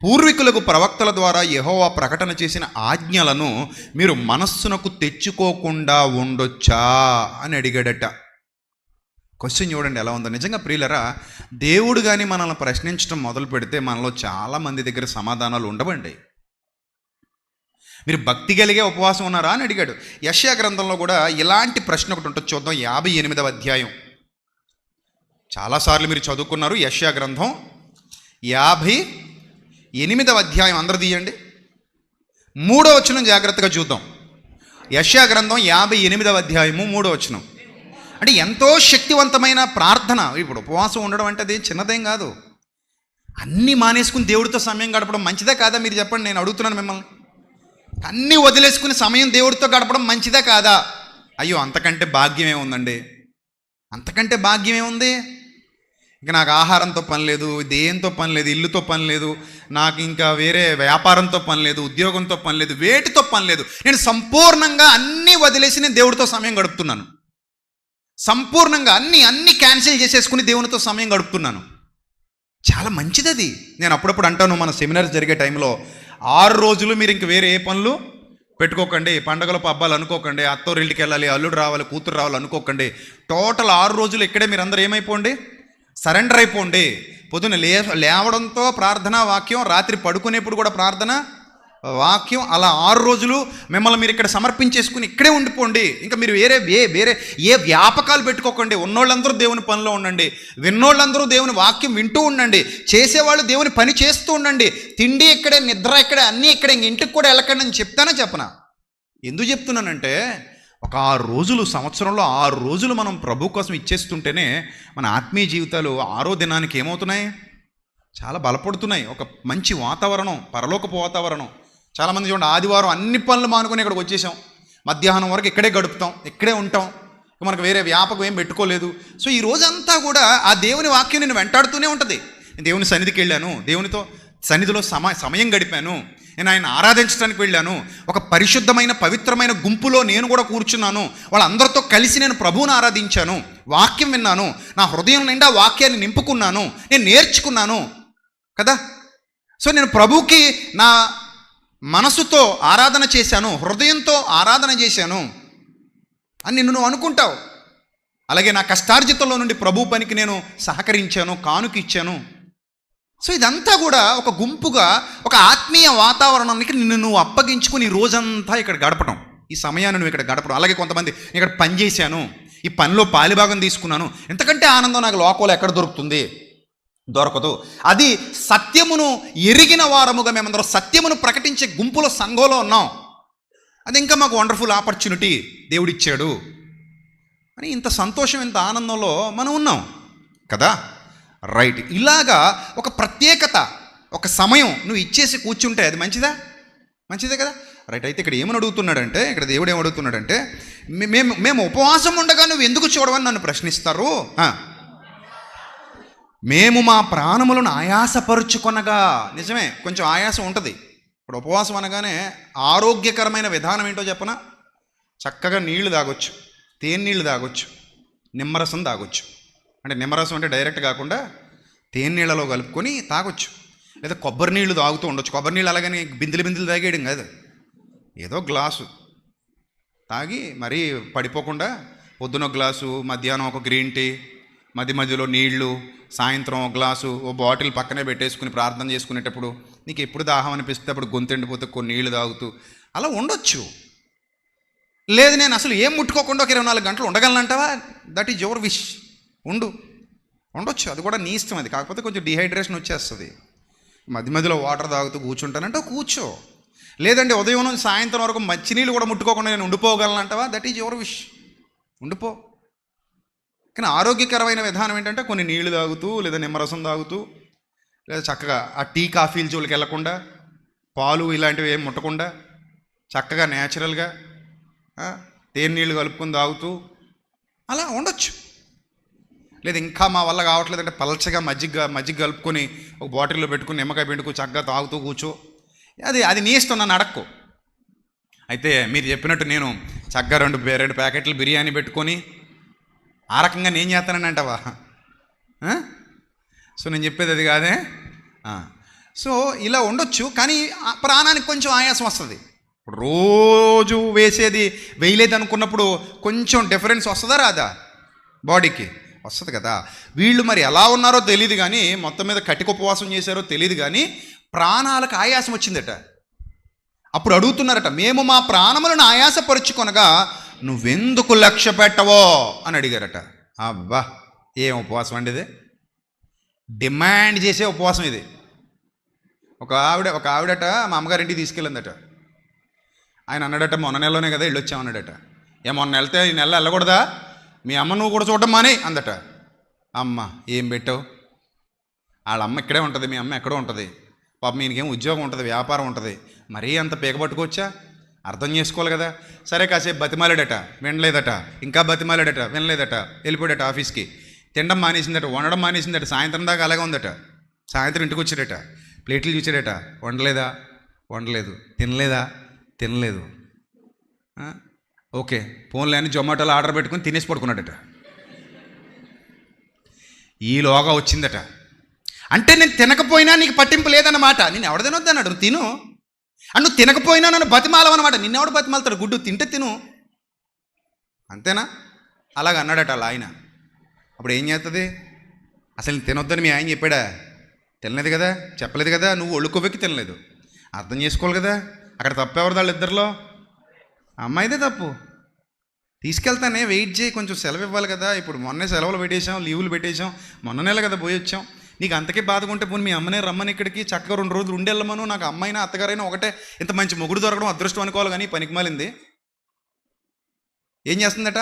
పూర్వీకులకు ప్రవక్తల ద్వారా యెహోవా ప్రకటన చేసిన ఆజ్ఞలను మీరు మనస్సునకు తెచ్చుకోకుండా ఉండొచ్చా అని అడిగాడట. క్వశ్చన్ చూడండి ఎలా ఉందో. నిజంగా ప్రియులరా, దేవుడు కానీ మనల్ని ప్రశ్నించడం మొదలు పెడితే మనలో చాలామంది దగ్గర సమాధానాలు ఉండవండి. మీరు భక్తి కలిగే ఉపవాసం ఉన్నారా అని అడిగాడు. యెషయా గ్రంథంలో కూడా ఇలాంటి ప్రశ్న ఒకటి ఉంటుంది, చూద్దాం. 58వ అధ్యాయం. చాలాసార్లు మీరు చదువుకున్నారు యెషయా గ్రంథం 58వ అధ్యాయం. అందరూ తీయండి, 3వ వచనం జాగ్రత్తగా చూద్దాం. యెషయా గ్రంథం 58వ అధ్యాయము 3వ వచనం. అంటే ఎంతో శక్తివంతమైన ప్రార్థన. ఇప్పుడు ఉపవాసం ఉండడం అంటే అది చిన్నదేం కాదు. అన్నీ మానేసుకుని దేవుడితో సమయం గడపడం మంచిదే కాదా? మీరు చెప్పండి, నేను అడుగుతున్నాను మిమ్మల్ని. అన్నీ వదిలేసుకుని సమయం దేవుడితో గడపడం మంచిదే కాదా? అయ్యో, అంతకంటే భాగ్యం ఏముందండి? అంతకంటే భాగ్యం ఏముంది? ఇక నాకు ఆహారంతో పని లేదు, దేంతో పని లేదు, ఇల్లుతో పని లేదు, నాకు ఇంకా వేరే వ్యాపారంతో పని లేదు, ఉద్యోగంతో పని లేదు, వేటితో పని లేదు. నేను సంపూర్ణంగా అన్నీ వదిలేసి నేను దేవుడితో సమయం గడుపుతున్నాను. సంపూర్ణంగా అన్నీ క్యాన్సిల్ చేసేసుకుని దేవునితో సమయం గడుపుతున్నాను. చాలా మంచిది అది. నేను అప్పుడప్పుడు అంటాను, మన సెమినార్స్ జరిగే టైంలో 6 రోజులు మీరు ఇంక వేరే ఏ పనులు పెట్టుకోకండి, పండగల పబ్బాలు అనుకోకండి, అత్తోరింటికి వెళ్ళాలి, అల్లుడు రావాలి, కూతురు రావాలి అనుకోకండి. టోటల్ 6 రోజులు ఇక్కడే మీరు అందరూ ఏమైపోండి, సరెండర్ అయిపోండి. పొద్దున్న లేవడంతో ప్రార్థన వాక్యం, రాత్రి పడుకునేప్పుడు కూడా ప్రార్థన వాక్యం, అలా 6 రోజులు మిమ్మల్ని మీరు ఇక్కడ సమర్పించేసుకుని ఇక్కడే ఉండిపోండి. ఇంకా మీరు వేరే ఏ వ్యాపకాలు పెట్టుకోకండి. ఉన్నోళ్ళందరూ దేవుని పనిలో ఉండండి, విన్నోళ్ళందరూ దేవుని వాక్యం వింటూ ఉండండి, చేసేవాళ్ళు దేవుని పని చేస్తూ ఉండండి. తిండి ఇక్కడే, నిద్ర ఇక్కడే, అన్నీ ఇక్కడే, ఇంటికి కూడా వెళ్ళకండి అని చెప్తానా చెప్పనా? ఎందుకు చెప్తున్నానంటే, ఒక 6 రోజులు, సంవత్సరంలో 6 రోజులు మనం ప్రభు కోసం ఇచ్చేస్తుంటేనే మన ఆత్మీయ జీవితాలు 6వ దినానికి ఏమవుతున్నాయి? చాలా బలపడుతున్నాయి. ఒక మంచి వాతావరణం, పరలోకపు వాతావరణం. చాలామంది చూడండి, ఆదివారం అన్ని పనులు మానుకొని ఇక్కడికి వచ్చేసాం, మధ్యాహ్నం వరకు ఇక్కడే గడుపుతాం, ఇక్కడే ఉంటాం, మనకు వేరే వ్యాపకం ఏం పెట్టుకోలేదు. సో ఈ రోజంతా కూడా ఆ దేవుని వాక్యం నేను వెంటాడుతూనే ఉంటుంది. నేను దేవుని సన్నిధికి వెళ్ళాను, దేవునితో సన్నిధిలో సమయం గడిపాను, నేను ఆయన ఆరాధించడానికి వెళ్ళాను. ఒక పరిశుద్ధమైన పవిత్రమైన గుంపులో నేను కూడా కూర్చున్నాను. వాళ్ళందరితో కలిసి నేను ప్రభువుని ఆరాధించాను, వాక్యం విన్నాను, నా హృదయం నిండా వాక్యాన్ని నింపుకున్నాను, నేను నేర్చుకున్నాను కదా. సో నేను ప్రభువుకి నా మనసుతో ఆరాధన చేశాను, హృదయంతో ఆరాధన చేశాను అని నువ్వు అనుకుంటావు. అలాగే నా కష్టార్జితంలో నుండి ప్రభు పనికి నేను సహకరించాను, కానుక ఇచ్చాను. సో ఇదంతా కూడా ఒక గుంపుగా ఒక ఆత్మీయ వాతావరణానికి నిన్ను నువ్వు అప్పగించుకుని రోజంతా ఇక్కడ గడపడం, ఈ సమయాన్ని నువ్వు ఇక్కడ గడపడం. అలాగే కొంతమంది ఇక్కడ పని చేశాను, ఈ పనిలో పాలిభాగం తీసుకున్నాను, ఎంతకంటే ఆనందం నాకు లోకంలో ఎక్కడ దొరుకుతుంది? దొరకదు. అది సత్యమును ఎరిగిన వారముగా మేమందరం సత్యమును ప్రకటించే గుంపులో సంఘంలో ఉన్నాం. అది ఇంకా మాకు వండర్ఫుల్ ఆపర్చునిటీ దేవుడిచ్చాడు అని ఇంత సంతోషం, ఇంత ఆనందంలో మనం ఉన్నాం కదా. రైట్. ఇలాగా ఒక ప్రత్యేకత, ఒక సమయం నువ్వు ఇచ్చేసి కూర్చుంటే అది మంచిదా? మంచిదే కదా. రైట్. అయితే ఇక్కడ ఏమని అడుగుతున్నాడంటే, ఇక్కడ దేవుడు ఏమడుగుతున్నాడంటే, మేము ఉపవాసం ఉండగా నువ్వు ఎందుకు చూడవని నన్ను ప్రశ్నిస్తారు. మేము మా ప్రాణములను ఆయాసపరుచుకొనగా. నిజమే, కొంచెం ఆయాసం ఉంటుంది. ఇప్పుడు ఉపవాసం అనగానే ఆరోగ్యకరమైన విధానం ఏంటో చెప్పనా? చక్కగా నీళ్లు తాగొచ్చు, తేనె నీళ్ళు తాగొచ్చు, నిమ్మరసం తాగొచ్చు. అంటే నిమ్మరసం అంటే డైరెక్ట్ కాకుండా తేనె నీళ్ళలో కలుపుకొని తాగొచ్చు. లేదా కొబ్బరి నీళ్ళు తాగుతూ ఉండొచ్చు. కొబ్బరి నీళ్ళు అలాగని బిందులు తాగేయడం కాదు, ఏదో గ్లాసు తాగి మరీ పడిపోకుండా పొద్దున ఒక గ్లాసు, మధ్యాహ్నం ఒక గ్రీన్ టీ, మధ్యలో నీళ్లు, సాయంత్రం ఒక గ్లాసు, ఓ బాటిల్ పక్కనే పెట్టేసుకుని ప్రార్థన చేసుకునేటప్పుడు నీకు ఎప్పుడు దాహం అనిపిస్తే అప్పుడు గొంతు ఎండిపోతే కొన్ని నీళ్లు తాగుతూ అలా ఉండొచ్చు. లేదు నేను అసలు ఏం ముట్టుకోకుండా ఒక 24 గంటలు ఉండగలనంటావా? That is your wish. ఉండొచ్చు, అది కూడా నీ ఇష్టం. అది కాకపోతే కొంచెం డిహైడ్రేషన్ వచ్చేస్తుంది. మధ్యలో వాటర్ తాగుతూ కూర్చుంటానంటే కూర్చో. లేదంటే ఉదయం నుంచి సాయంత్రం వరకు మంచినీళ్ళు కూడా ముట్టుకోకుండా నేను ఉండిపోగలనంటావా? దట్ ఈజ్ యువర్ విష్, ఉండిపో. కానీ ఆరోగ్యకరమైన విధానం ఏంటంటే కొన్ని నీళ్లు తాగుతూ, లేదా నిమ్మరసం తాగుతూ, లేదా చక్కగా ఆ టీ కాఫీల జోలికి వెళ్లకుండా, పాలు ఇలాంటివి ఏం ముట్టకుండా చక్కగా న్యాచురల్గా తేనె నీళ్ళు కలుపుకొని తాగుతూ అలా ఉండొచ్చు. లేదు ఇంకా మా వల్ల కావట్లేదంటే పలచగా మజ్జిగ కలుపుకొని ఒక బాటిల్లో పెట్టుకుని నిమ్మకాయ పిండుకు చక్కగా తాగుతూ కూర్చో. అది నీ ఇష్టం, నన్ను అడక్కు. అయితే మీరు చెప్పినట్టు నేను చక్కగా 2 ప్యాకెట్లు బిర్యానీ పెట్టుకొని ఆ రకంగా నేను చేస్తానని అంటావా? సో నేను చెప్పేది అది కాదే. సో ఇలా ఉండొచ్చు, కానీ ప్రాణానికి కొంచెం ఆయాసం వస్తుంది. రోజు వేయలేదు అనుకున్నప్పుడు కొంచెం డిఫరెన్స్ వస్తుందా రాదా? బాడీకి వస్తుంది కదా. వీళ్ళు మరి ఎలా ఉన్నారో తెలియదు కానీ, మొత్తం మీద కటిక ఉపవాసం చేశారో తెలియదు కానీ ప్రాణాలకు ఆయాసం వచ్చిందట. అప్పుడు అడుగుతున్నారట, మేము మా ప్రాణములను ఆయాసపరుచుకొనగా నువ్వెందుకు లక్ష్య పెట్టవో అని అడిగారట. అబ్బా, ఏం ఉపవాసం అండి ఇది! డిమాండ్ చేసే ఉపవాసం ఇది. ఒక ఆవిడట మా అమ్మగారింటికి తీసుకెళ్ళిందట. ఆయన అన్నాడట, మొన్న నెలలోనే కదా వెళ్ళొచ్చామన్నాడట. మొన్న వెళ్తే ఈ నెల వెళ్ళకూడదా? మీ అమ్మ నువ్వు కూడా చూడడం మానే అందట. అమ్మ ఏం పెట్టావు? వాళ్ళ అమ్మ ఇక్కడే ఉంటుంది, మీ అమ్మ ఎక్కడో ఉంటుంది. పాపం ఈయనకేం ఉద్యోగం ఉంటుంది, వ్యాపారం ఉంటుంది, మరీ అంత పీకబట్టుకోవచ్చా? అర్థం చేసుకోవాలి కదా. సరే కాసేపు బతిమాలాడట, వినలేదట. ఇంకా బతిమాలాడట, వినలేదట. వెళ్ళిపోయాడట ఆఫీస్కి. తినడం మానేసిందట, వండడం మానేసిందట. సాయంత్రం దాకా అలాగే ఉందట. సాయంత్రం ఇంటికి వచ్చాడట, ప్లేట్లు చూచాడట, వండలేదు. తినలేదు. ఓకే ఫోన్లో అని జొమాటోలో ఆర్డర్ పెట్టుకుని తినేసి పడుకున్నాడట. ఈలోగా వచ్చిందట. అంటే నేను తినకపోయినా నీకు పట్టింపు లేదన్నమాట. నేను ఎవడ తినొద్దన్నాడు, నువ్వు తిను. నువ్వు తినకపోయినా నన్ను బతిమాలవన్నమాట. నిన్నెవడు బతిమాలతాడు? గుడ్డు తింటే తిను, అంతేనా? అలాగ అన్నాడట అలా ఆయన. అప్పుడు ఏం చేస్తుంది? అసలు నేను తినొద్దని మీ ఆయన చెప్పాడా? తినలేదు కదా, చెప్పలేదు కదా. నువ్వు ఒళ్ళు కొవ్వెక్కి తినలేదు, అర్థం చేసుకోవాలి కదా. అక్కడ తప్పెవరు? వాళ్ళు ఇద్దరిలో అమ్మాయిదే తప్పు. తీసుకెళ్తానే, వెయిట్ చేయి, కొంచెం సెలవు ఇవ్వాలి కదా. ఇప్పుడు మొన్నే సెలవులు పెట్టేశాం, లీవులు పెట్టేశాం, మొన్న నెల కదా పోయి వచ్చాం. నీకు అంతకే బాధగా ఉంటే పోనీ మీ అమ్మనే రమ్మని ఇక్కడికి చక్కగా 2 రోజులు ఉండెళ్ళమను. నాకు అమ్మాయినా అత్తగారైనా ఒకటే. ఇంత మంచి మొగుడు దొరకడం అదృష్టం అనుకోవాలి. కానీ పనికి మాలింది ఏం చేస్తుందట?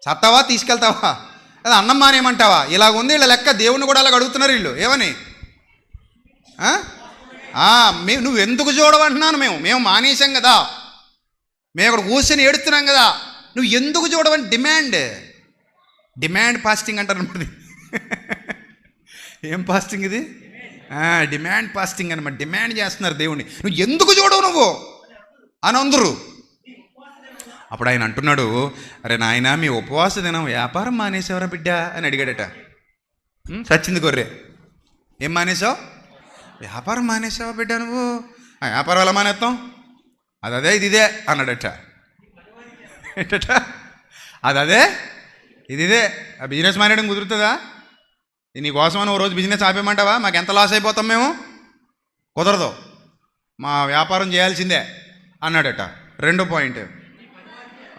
చత్తావా తీసుకెళ్తావా? అది అన్నం మానేయమంటావా? ఇలాగ ఉంది వీళ్ళ లెక్క. దేవుణ్ణి కూడా అలాగ అడుగుతున్నారు వీళ్ళు. ఏమని? నువ్వు ఎందుకు చూడవంటున్నాను? మేము మానేశాం కదా, మేము అక్కడ కూర్చొని ఏడుస్తున్నాం కదా, నువ్వు ఎందుకు చూడవని డిమాండ్ ఫాస్టింగ్ అంటారు అన్నమాట. ఏం ఫాస్టింగ్ ఇది? డిమాండ్ ఫాస్టింగ్ అనమాట. డిమాండ్ చేస్తున్నారు దేవుణ్ణి, నువ్వు ఎందుకు చూడవు నువ్వు అని అందరూ. అప్పుడు ఆయన అంటున్నాడు, అరే నాయన, మీ ఉపవాస దినం వ్యాపారం మానేసేవరా బిడ్డ అని అడిగాడట. సచ్చింది గొర్రె, ఏం మానేసావు? వ్యాపారం మానేసావా బిడ్డ నువ్వు? వ్యాపారం ఎలా మానేస్తాం? అదే ఇదే అన్నాడట. ఏంటట? అదే ఇదే. ఆ బిజినెస్ మానేయడం కుదురుతుందా? నీకోసమని ఓ రోజు బిజినెస్ ఆపేయమంటావా? మాకు ఎంత లాస్ అయిపోతాం మేము? కుదరదు, మా వ్యాపారం చేయాల్సిందే అన్నాడట. రెండో పాయింట్,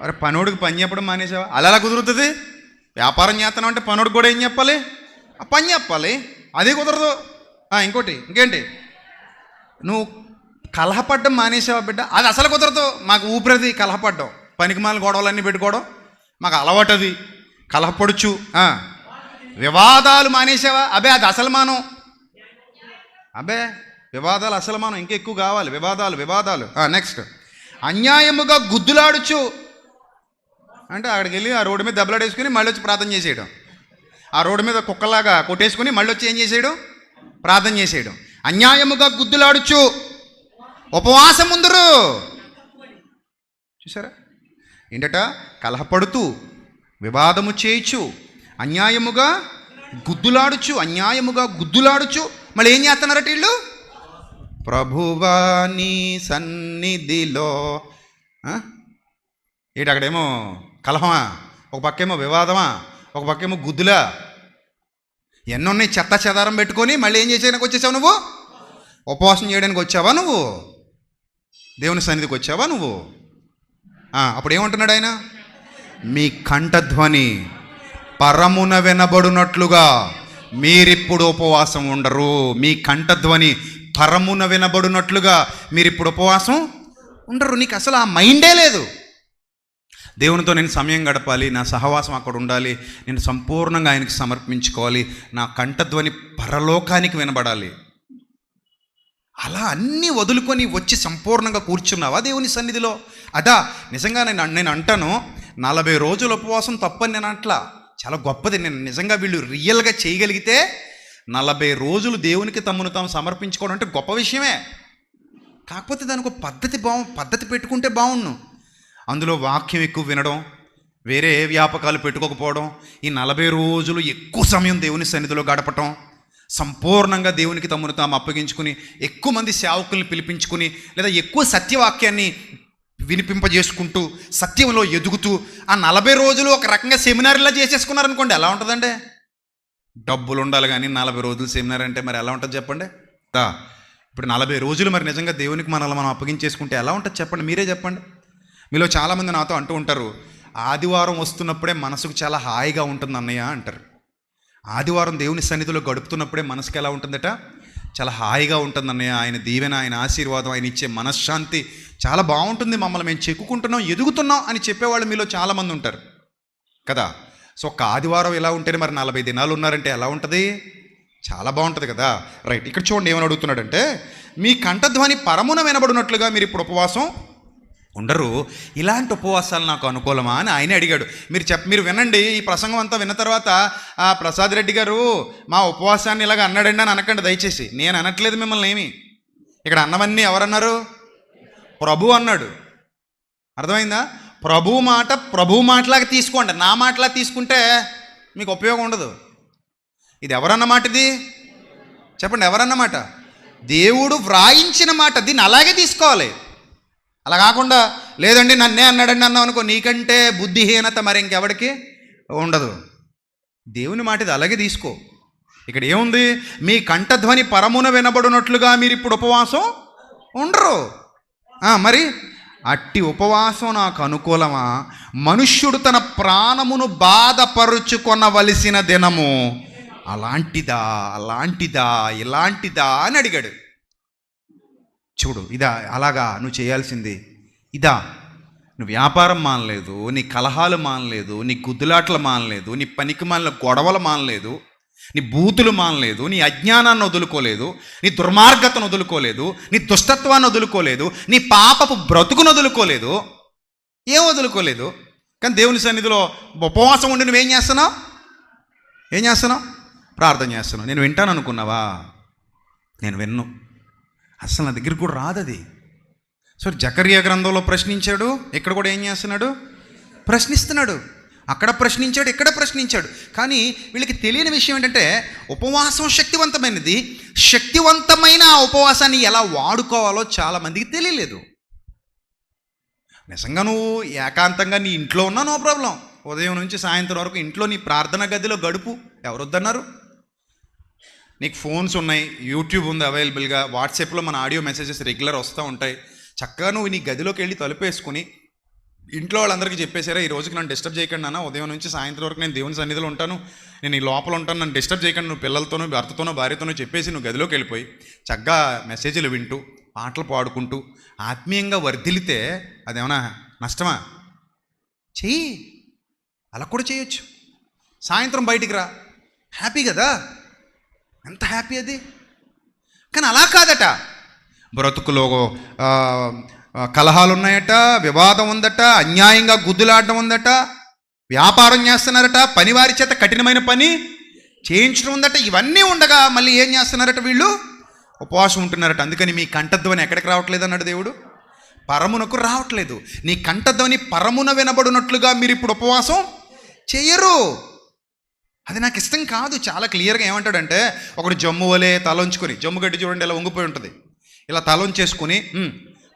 అరే పనోడికి పని చెప్పడం మానేసావా? అలా ఎలా కుదురుతుంది? వ్యాపారం చేస్తున్నావు అంటే పనోడికి కూడా ఏం చెప్పాలి? ఆ పని చెప్పాలి. అది కుదరదు. ఇంకేంటి, నువ్వు కలహపడ్డం మానేసావా బిడ్డ? అది అసలు కుదరదు. మాకు ఊపిరిది కలహపడ్డం, పనికిమాల గొడవలన్నీ పెట్టుకోవడం మాకు అలవాటు. అది కలహపడుచు. వివాదాలు మానేసావా? అబే అది అసలు మానం. అబే వివాదాలు అసలు మానం, ఇంకా ఎక్కువ కావాలి వివాదాలు. నెక్స్ట్, అన్యాయముగా గుద్దులాడుచు అంటే అక్కడికి వెళ్ళి ఆ రోడ్డు మీద దెబ్బలాడేసుకుని మళ్ళీ వచ్చి ప్రార్థన చేసేయడం. ఆ రోడ్డు మీద కుక్కలాగా కొట్టేసుకుని మళ్ళీ వచ్చి ఏం చేసేయడం? ప్రార్థన చేసేయడం. అన్యాయముగా గుద్దులాడుచు ఉపవాసం ముందరు. చూసారా ఏంటట? కలహపడుతూ, వివాదము చేయుచు, అన్యాయముగా గుద్దులాడుచు. మళ్ళీ ఏం చేస్తున్నారట వీళ్ళు? ప్రభువా నీ సన్నిధిలో. ఏంటి అక్కడేమో కలహమా, ఒక పక్కేమో వివాదమా, ఒక పక్కేమో గుద్దులా, ఎన్నున్నాయి చెత్త చెదారం పెట్టుకొని మళ్ళీ ఏం చేసేయడానికి వచ్చేసావు నువ్వు? ఉపవాసం చేయడానికి వచ్చావా నువ్వు? దేవుని సన్నిధికి వచ్చావా నువ్వు? అప్పుడు ఏమంటున్నాడు ఆయన? మీ కంఠధ్వని పరమున వినబడునట్లుగా మీరిప్పుడు ఉపవాసం ఉండరు. మీ కంఠధ్వని పరమున వినబడునట్లుగా మీరిప్పుడు ఉపవాసం ఉండరు. నీకు అసలు ఆ మైండే లేదు. దేవునితో నేను సమయం గడపాలి, నా సహవాసం అక్కడ ఉండాలి, నేను సంపూర్ణంగా ఆయనకి సమర్పించుకోవాలి, నా కంఠధ్వని పరలోకానికి వినబడాలి. అలా అన్నీ వదులుకొని వచ్చి సంపూర్ణంగా కూర్చున్నావా దేవుని సన్నిధిలో? అదా నిజంగా నేను అంటాను, 40 రోజుల ఉపవాసం తప్పని నేను అంటలా, చాలా గొప్పది. నేను నిజంగా వీళ్ళు రియల్గా చేయగలిగితే 40 రోజులు దేవునికి తమను తాము సమర్పించుకోవడం అంటే గొప్ప విషయమే. కాకపోతే దానికి ఒక పద్ధతి పెట్టుకుంటే బాగుండు. అందులో వాక్యం ఎక్కువ వినడం, వేరే వ్యాపకాలు పెట్టుకోకపోవడం, ఈ 40 రోజులు ఎక్కువ సమయం దేవుని సన్నిధిలో గడపటం, సంపూర్ణంగా దేవునికి తమను తాము అప్పగించుకుని, ఎక్కువ మంది సేవకుల్ని పిలిపించుకుని, లేదా ఎక్కువ సత్యవాక్యాన్ని వినిపింపజేసుకుంటూ సత్యంలో ఎదుగుతూ ఆ 40 రోజులు ఒక రకంగా సెమినార్లా చేసేసుకున్నారనుకోండి, ఎలా ఉంటుందండి? డబ్బులు ఉండాలి కానీ 40 రోజులు సెమినార్ అంటే మరి ఎలా ఉంటుంది చెప్పండి? ఇప్పుడు 40 రోజులు మరి నిజంగా దేవునికి మనల్ని మనం అప్పగించేసుకుంటే ఎలా ఉంటుంది చెప్పండి? మీరే చెప్పండి. మీలో చాలామంది నాతో అంటూ ఉంటారు, ఆదివారం వస్తున్నప్పుడే మనసుకు చాలా హాయిగా ఉంటుంది అన్నయ్య అంటారు. ఆదివారం దేవుని సన్నిధిలో గడుపుతున్నప్పుడే మనసుకు ఎలా ఉంటుందట? చాలా హాయిగా ఉంటుంది అన్నయ్య. ఆయన దీవెన, ఆయన ఆశీర్వాదం, ఆయన ఇచ్చే మనశ్శాంతి చాలా బాగుంటుంది, మమ్మల్ని మేము చెక్కుకుంటున్నాం, ఎదుగుతున్నాం అని చెప్పేవాళ్ళు మీలో చాలామంది ఉంటారు కదా. సో ఒక్క ఆదివారం ఎలా ఉంటేనే మరి 40 దినాలు ఉన్నారంటే ఎలా ఉంటుంది? చాలా బాగుంటుంది కదా. రైట్, ఇక్కడ చూడండి ఏమని అడుగుతున్నాడంటే, మీ కంఠధ్వని పరమున వినబడినట్లుగా మీరు ఇప్పుడు ఉపవాసం ఉండరు. ఇలాంటి ఉపవాసాలు నాకు అనుకూలమా అని ఆయన అడిగాడు. మీరు వినండి, ఈ ప్రసంగం అంతా విన్న తర్వాత ప్రసాద్ రెడ్డి గారు మా ఉపవాసాన్ని ఇలాగ అన్నాడండి అని అనకండి దయచేసి. నేను అనట్లేదు మిమ్మల్ని ఏమి. ఇక్కడ అన్నవన్నీ ఎవరన్నారు? ప్రభు అన్నాడు. అర్థమైందా? ప్రభు మాటలాగా తీసుకోండి. నా మాటలా తీసుకుంటే మీకు ఉపయోగం ఉండదు. ఇది ఎవరన్న మాట? ఇది చెప్పండి, ఎవరన్నమాట? దేవుడు వ్రాయించిన మాట. దీన్ని అలాగే తీసుకోవాలి. అలా కాకుండా లేదండి నన్నే అన్నాడండి అన్నావు అనుకో, నీకంటే బుద్ధిహీనత మరి ఇంకెవడికి ఉండదు. దేవుని మాట ఇది అలాగే తీసుకో. ఇక్కడ ఏముంది? మీ కంఠధ్వని పరమున వినబడినట్లుగా మీరు ఇప్పుడు ఉపవాసం ఉండరు. మరి అట్టి ఉపవాసం నాకు అనుకూలమా? మనుష్యుడు తన ప్రాణమును బాధపరుచుకొనవలసిన దినము అలాంటిదా ఇలాంటిదా అని అడిగాడు. చూడు, ఇదా అలాగా నువ్వు చేయాల్సింది? ఇదా? నువ్వు వ్యాపారం మానలేదు, నీ కలహాలు మానలేదు, నీ గుద్దులాటలు మానలేదు, నీ పనికి మాలిన గొడవలు మానలేదు, నీ బూతులు మానలేదు, నీ అజ్ఞానాన్ని వదులుకోలేదు, నీ దుర్మార్గతను వదులుకోలేదు, నీ దుష్టత్వాన్ని వదులుకోలేదు, నీ పాపపు బ్రతుకును వదులుకోలేదు, ఏం వదులుకోలేదు. కానీ దేవుని సన్నిధిలో ఉపవాసం ఉండి నువ్వేం చేస్తున్నావు? ప్రార్థన చేస్తున్నావు. నేను వింటాను అనుకున్నావా? నేను విన్ను, అసలు నా దగ్గరికి కూడా రాదు అది. సో జకర్యా గ్రంథంలో ప్రశ్నించాడు, ఇక్కడ కూడా ఏం చేస్తున్నాడు? ప్రశ్నిస్తున్నాడు. అక్కడ ప్రశ్నించాడు, ఇక్కడ ప్రశ్నించాడు. కానీ వీళ్ళకి తెలియని విషయం ఏంటంటే ఉపవాసం శక్తివంతమైనది. శక్తివంతమైన ఆ ఉపవాసాన్ని ఎలా వాడుకోవాలో చాలామందికి తెలియలేదు. నిజంగా నువ్వు ఏకాంతంగా నీ ఇంట్లో ఉన్నా నో ప్రాబ్లం, ఉదయం నుంచి సాయంత్రం వరకు ఇంట్లో నీ ప్రార్థన గదిలో గడుపు, ఎవరొద్దన్నారు? నీకు ఫోన్స్ ఉన్నాయి, యూట్యూబ్ ఉంది అవైలబుల్గా, వాట్సాప్లో మన ఆడియో మెసేజెస్ రెగ్యులర్ వస్తూ ఉంటాయి. చక్కగా నువ్వు నీ గదిలోకి వెళ్ళి తలుపేసుకుని ఇంట్లో వాళ్ళందరికీ చెప్పేశారా, ఈ రోజుకి నన్ను డిస్టర్బ్ చేయకండి నాన్న, ఉదయం నుంచి సాయంత్రం వరకు నేను దేవుని సన్నిధిలో ఉంటాను, నేను ఈ లోపల ఉంటాను, నన్ను డిస్టర్బ్ చేయకండి, నువ్వు పిల్లలతోనూ భర్తతోనూ భార్యతోనూ చెప్పేసి నువ్వు గదిలోకి వెళ్ళిపోయి చక్కగా మెసేజ్లు వింటూ పాటలు పాడుకుంటూ ఆత్మీయంగా వర్ధిల్లితే అదేమన్నా నష్టమా? చెయ్యి, అలా కూడా చేయొచ్చు. సాయంత్రం బయటికి రా, హ్యాపీ కదా, ఎంత హ్యాపీ అది. కానీ అలా కాదట, బ్రతుకులో కలహాలు ఉన్నాయట, వివాదం ఉందట, అన్యాయంగా గుద్దులాడడం ఉందట, వ్యాపారం చేస్తున్నారట, పనివారి చేత కఠినమైన పని చేయించడం ఉందట. ఇవన్నీ ఉండగా మళ్ళీ ఏం చేస్తున్నారట? వీళ్ళు ఉపవాసం ఉంటున్నారట. అందుకని మీ కంఠధ్వని ఎక్కడికి రావట్లేదు అన్నాడు దేవుడు, పరమునకు రావట్లేదు. నీ కంఠధ్వని పరమున వినబడినట్లుగా మీరు ఇప్పుడు ఉపవాసం చెయ్యరు. అది నాకు ఇష్టం కాదు. చాలా క్లియర్గా ఏమంటాడంటే, ఒకడు జమ్ము వలే తలంచుకొని, జమ్ము గడ్డి చూడండి ఇలా వంగిపోయి ఉంటుంది, ఇలా తలంచేసుకుని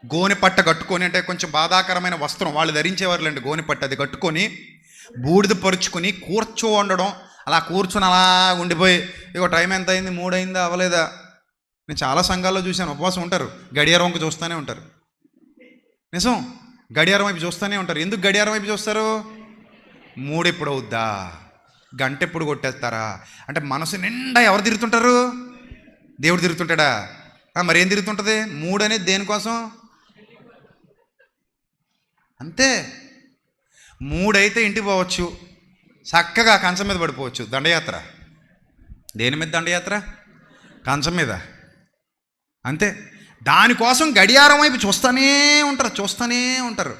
గోనె పట్ట కట్టుకొని, అంటే కొంచెం బాధాకరమైన వస్త్రం వాళ్ళు ధరించేవారులేండి, గోనె పట్ట అది కట్టుకొని బూడిద పరుచుకొని కూర్చో ఉండడం. అలా కూర్చొని అలా ఉండిపోయి, ఇగో టైం ఎంత అయింది, 3 అయిందా అవ్వలేదా. నేను చాలా సంఘాల్లో చూశాను, ఉపవాసం ఉంటారు, గడియారం వంక చూస్తూనే ఉంటారు. నిజం, గడియారం వైపు చూస్తూనే ఉంటారు. ఎందుకు గడియారం వైపు చూస్తారు? 3 ఎప్పుడు అవుద్దా, గంట ఎప్పుడు కొట్టేస్తారా అంటే మనసు నిండా ఎవరు తిరుగుతుంటారు? దేవుడు తిరుగుతుంటాడా? మరి ఏం తిరుగుతుంటుంది? 3 అనేది దేనికోసం? అంతే. 3 అయితే ఇంటికి పోవచ్చు, చక్కగా కంచం మీద పడిపోవచ్చు. దండయాత్ర దేని మీద? దండయాత్ర కంచం మీద. అంతే. దానికోసం గడియారం వైపు చూస్తూనే ఉంటారు.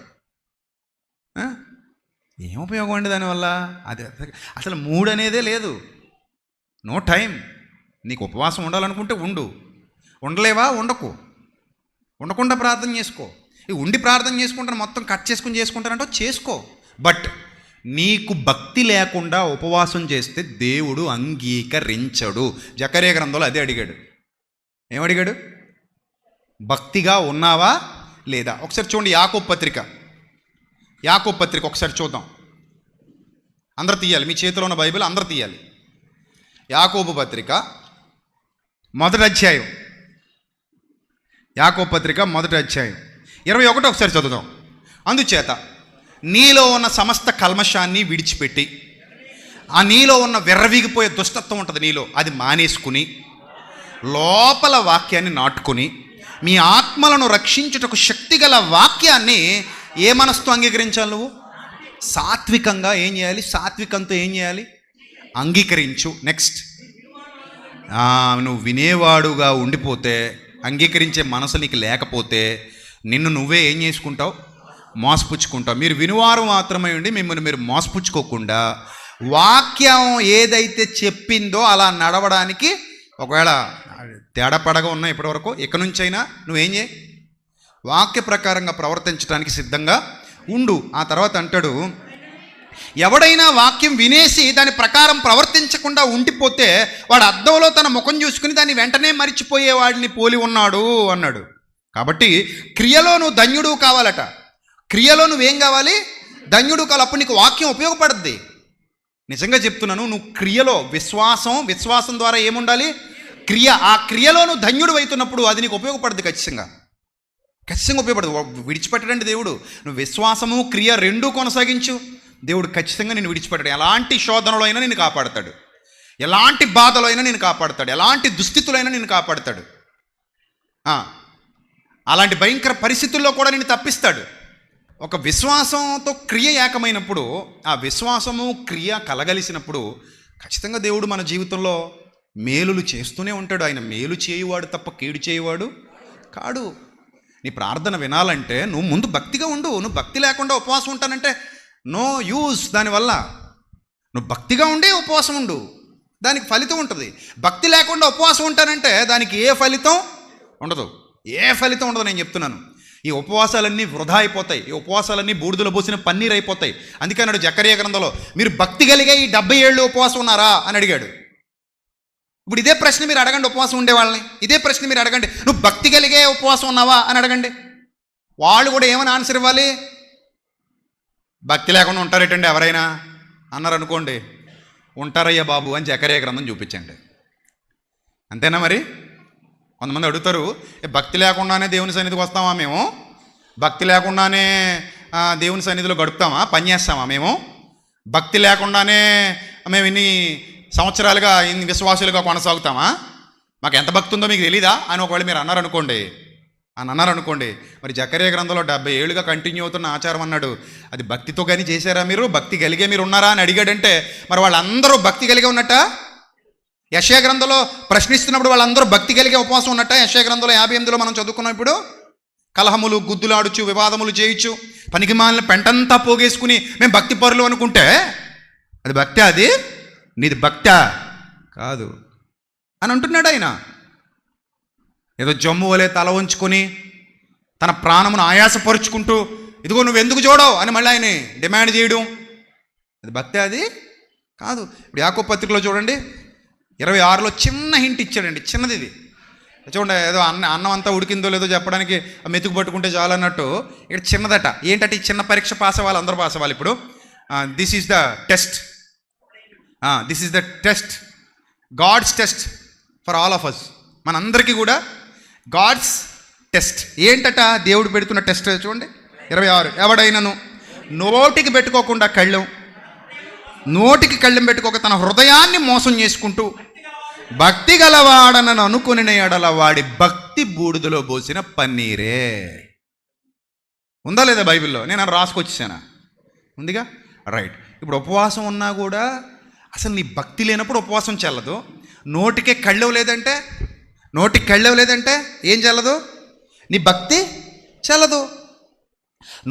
ఏం ఉపయోగం అండి దానివల్ల? అది అసలు 3 అనేదే లేదు. No time. నీకు ఉపవాసం ఉండాలనుకుంటే ఉండు, ఉండలేవా ఉండకు, ఉండకుండా ప్రార్థన చేసుకో. ఉండి ప్రార్థన చేసుకుంటాను మొత్తం కట్ చేసుకుంటానంటే చేసుకో. బట్ నీకు భక్తి లేకుండా ఉపవాసం చేస్తే దేవుడు అంగీకరించడు. జకర్యా గ్రంథంలో అదే అడిగాడు. ఏమడిగాడు? భక్తిగా ఉన్నావా లేదా? ఒకసారి చూడండి, యాకోబు పత్రిక ఒకసారి చూద్దాం. అందరు తీయాలి, మీ చేతిలో ఉన్న బైబిల్ అందరు తీయాలి. యాకోబు పత్రిక 1వ అధ్యాయం, యాకోబు పత్రిక 1వ అధ్యాయం 21 ఒకసారి చదువుదాం. అందుచేత నీలో ఉన్న సమస్త కల్మషాన్ని విడిచిపెట్టి, ఆ నీలో ఉన్న విర్రవీగిపోయే దుష్టత్వం ఉంటుంది నీలో, అది మానేసుకుని లోపల వాక్యాన్ని నాటుకుని మీ ఆత్మలను రక్షించుటకు శక్తిగల వాక్యాన్ని ఏ మనసుతో అంగీకరించాలి? నువ్వు సాత్వికంగా ఏం చేయాలి? సాత్వికంతో ఏం చేయాలి? అంగీకరించు. నెక్స్ట్, నువ్వు వినేవాడుగా ఉండిపోతే, అంగీకరించే మనసు నీకు లేకపోతే నిన్ను నువ్వే ఏం చేసుకుంటావు? మోసపుచ్చుకుంటావు. మీరు వినువారు మాత్రమే ఉండి మిమ్మల్ని మీరు మోసపుచ్చుకోకుండా వాక్యం ఏదైతే చెప్పిందో అలా నడవడానికి, ఒకవేళ తేడా పడగా ఉన్నా ఇప్పటివరకు, ఇక నుంచైనా నువ్వేం చేయి? వాక్య ప్రకారంగా ప్రవర్తించడానికి సిద్ధంగా ఉండు. ఆ తర్వాత అంటాడు, ఎవడైనా వాక్యం వినేసి దాని ప్రకారం ప్రవర్తించకుండా ఉండిపోతే వాడు అద్దంలో తన ముఖం చూసుకుని దాన్ని వెంటనే మరిచిపోయేవాడిని పోలి ఉన్నాడు అన్నాడు. కాబట్టి క్రియలో నువ్వు ధన్యుడు కావాలట. క్రియలో నువ్వేం కావాలి? ధన్యుడు కావాలి. అప్పుడు నీకు వాక్యం ఉపయోగపడుద్ది. నిజంగా చెప్తున్నాను, నువ్వు క్రియలో విశ్వాసం ద్వారా ఏముండాలి? క్రియ. ఆ క్రియలో నువ్వు ధన్యుడు అవుతున్నప్పుడు అది నీకు ఉపయోగపడుద్ది. ఖచ్చితంగా ఉపయోగపడదు. విడిచిపెట్టడండి దేవుడు. నువ్వు విశ్వాసము క్రియ రెండూ కొనసాగించు, దేవుడు ఖచ్చితంగా నేను విడిచిపెట్టాడు. ఎలాంటి శోధనలో అయినా నేను కాపాడతాడు, ఎలాంటి బాధలో అయినా నేను కాపాడతాడు, ఎలాంటి దుస్థితులైనా నేను కాపాడతాడు. అలాంటి భయంకర పరిస్థితుల్లో కూడా నేను తప్పిస్తాడు. ఒక విశ్వాసంతో క్రియ ఏకమైనప్పుడు, ఆ విశ్వాసము క్రియ కలగలిసినప్పుడు ఖచ్చితంగా దేవుడు మన జీవితంలో మేలులు చేస్తూనే ఉంటాడు. ఆయన మేలు చేయువాడు తప్ప కీడు చేయువాడు కాడు. నీ ప్రార్థన వినాలంటే నువ్వు ముందు భక్తిగా ఉండు. నువ్వు భక్తి లేకుండా ఉపవాసం ఉంటానంటే నో యూస్. దానివల్ల నువ్వు భక్తిగా ఉండే ఉపవాసం ఉండు. దానికి ఫలితం ఉంటుంది. భక్తి లేకుండా ఉపవాసం ఉంటానంటే దానికి ఏ ఫలితం ఉండదు. నేను చెప్తున్నాను. ఈ ఉపవాసాలన్నీ వృధా అయిపోతాయి. ఈ ఉపవాసాలన్నీ బూడిదలో పోసిన పన్నీర్ అయిపోతాయి. అందుకే అన్నాడు జకర్యా గ్రంథంలో, మీరు భక్తి కలిగే ఈ 70 ఏళ్ళు ఉపవాసం ఉన్నారా అని అడిగాడు. ఇప్పుడు ఇదే ప్రశ్న మీరు అడగండి ఉపవాసం ఉండే వాళ్ళని. ఇదే ప్రశ్న మీరు అడగండి, నువ్వు భక్తి కలిగే ఉపవాసం ఉన్నావా అని అడగండి. వాళ్ళు కూడా ఏమని ఆన్సర్ ఇవ్వాలి? భక్తి లేకుండా ఉంటారేటండి ఎవరైనా అన్నారు అనుకోండి, ఉంటారయ్యా బాబు అని జకర్యా గ్రంథం చూపించండి. అంతేనా? మరి కొంతమంది అడుగుతారు, భక్తి లేకుండానే దేవుని సన్నిధికి వస్తామా మేము? భక్తి లేకుండానే దేవుని సన్నిధిలో గడుపుతామా, పని చేస్తామా మేము? భక్తి లేకుండానే మేము ఇన్ని సంవత్సరాలుగా ఇన్ని విశ్వాసులుగా కొనసాగుతామా? మాకు ఎంత భక్తి ఉందో మీకు తెలీదా అని ఒకవేళ మీరు అన్నారనుకోండి, మరి జకర్యా గ్రంథంలో 70 ఏళ్ళుగా కంటిన్యూ అవుతున్న ఆచారం అన్నాడు, అది భక్తితో కానీ చేశారా మీరు? భక్తి కలిగే మీరు ఉన్నారా అని అడిగాడంటే మరి వాళ్ళందరూ భక్తి కలిగే ఉన్నట్ట? యెషయా గ్రంథంలో ప్రశ్నిస్తున్నప్పుడు వాళ్ళందరూ భక్తి కలిగే ఉపవాసం ఉన్నట్ట? యెషయా గ్రంథంలో 58లో మనం చదువుకున్నాం. ఇప్పుడు కలహములు, గుద్దులాడుచు, వివాదములు చేయొచ్చు, పనికి మాలిన పెంటంతా పోగేసుకుని మేము భక్తి పరులు అనుకుంటే అది భక్తి? అది నీది భక్తా కాదు అని అంటున్నాడు ఆయన. ఏదో జమ్ము వలె తల ఉంచుకొని తన ప్రాణమును ఆయాసపరుచుకుంటూ ఇదిగో నువ్వు ఎందుకు చూడవు అని మళ్ళీ ఆయన డిమాండ్ చేయడం, అది భక్తి? అది కాదు. ఇప్పుడు యాకోబు పత్రికలో చూడండి 26లో చిన్న హింట్ ఇచ్చాడండి, చిన్నది ఇది చూడండి. ఏదో అన్నం అంతా ఉడికిందో లేదో చెప్పడానికి మెతుకు పట్టుకుంటే చాలు అన్నట్టు ఇక్కడ చిన్నదట. ఏంటంటే ఈ చిన్న పరీక్ష పాస్ అవ్వాలి, అందరూ పాస్ అవ్వాలి. ఇప్పుడు this is the test, God's test for all of us. మనందరికీ కూడా గాడ్స్ టెస్ట్. ఏంటట దేవుడు పెడుతున్న టెస్ట్ చూడండి 26. ఎవడైనాను నోటికి పెట్టుకోకుండా నోటికి కళ్ళెం పెట్టుకోక తన హృదయాన్ని మోసం చేసుకుంటూ భక్తి గలవాడనని అనుకుని ఎడల వాడి భక్తి బూడిదలో పోసిన పన్నీరే. ఉందా లేదా బైబిల్లో? నేను రాసుకొచ్చేసానా? ఉందిగా, రైట్. ఇప్పుడు ఉపవాసం ఉన్నా కూడా అసలు నీ భక్తి లేనప్పుడు ఉపవాసం చెల్లదు. నోటికి కళ్ళెం లేదంటే ఏం చెల్లదు? నీ భక్తి చెల్లదు.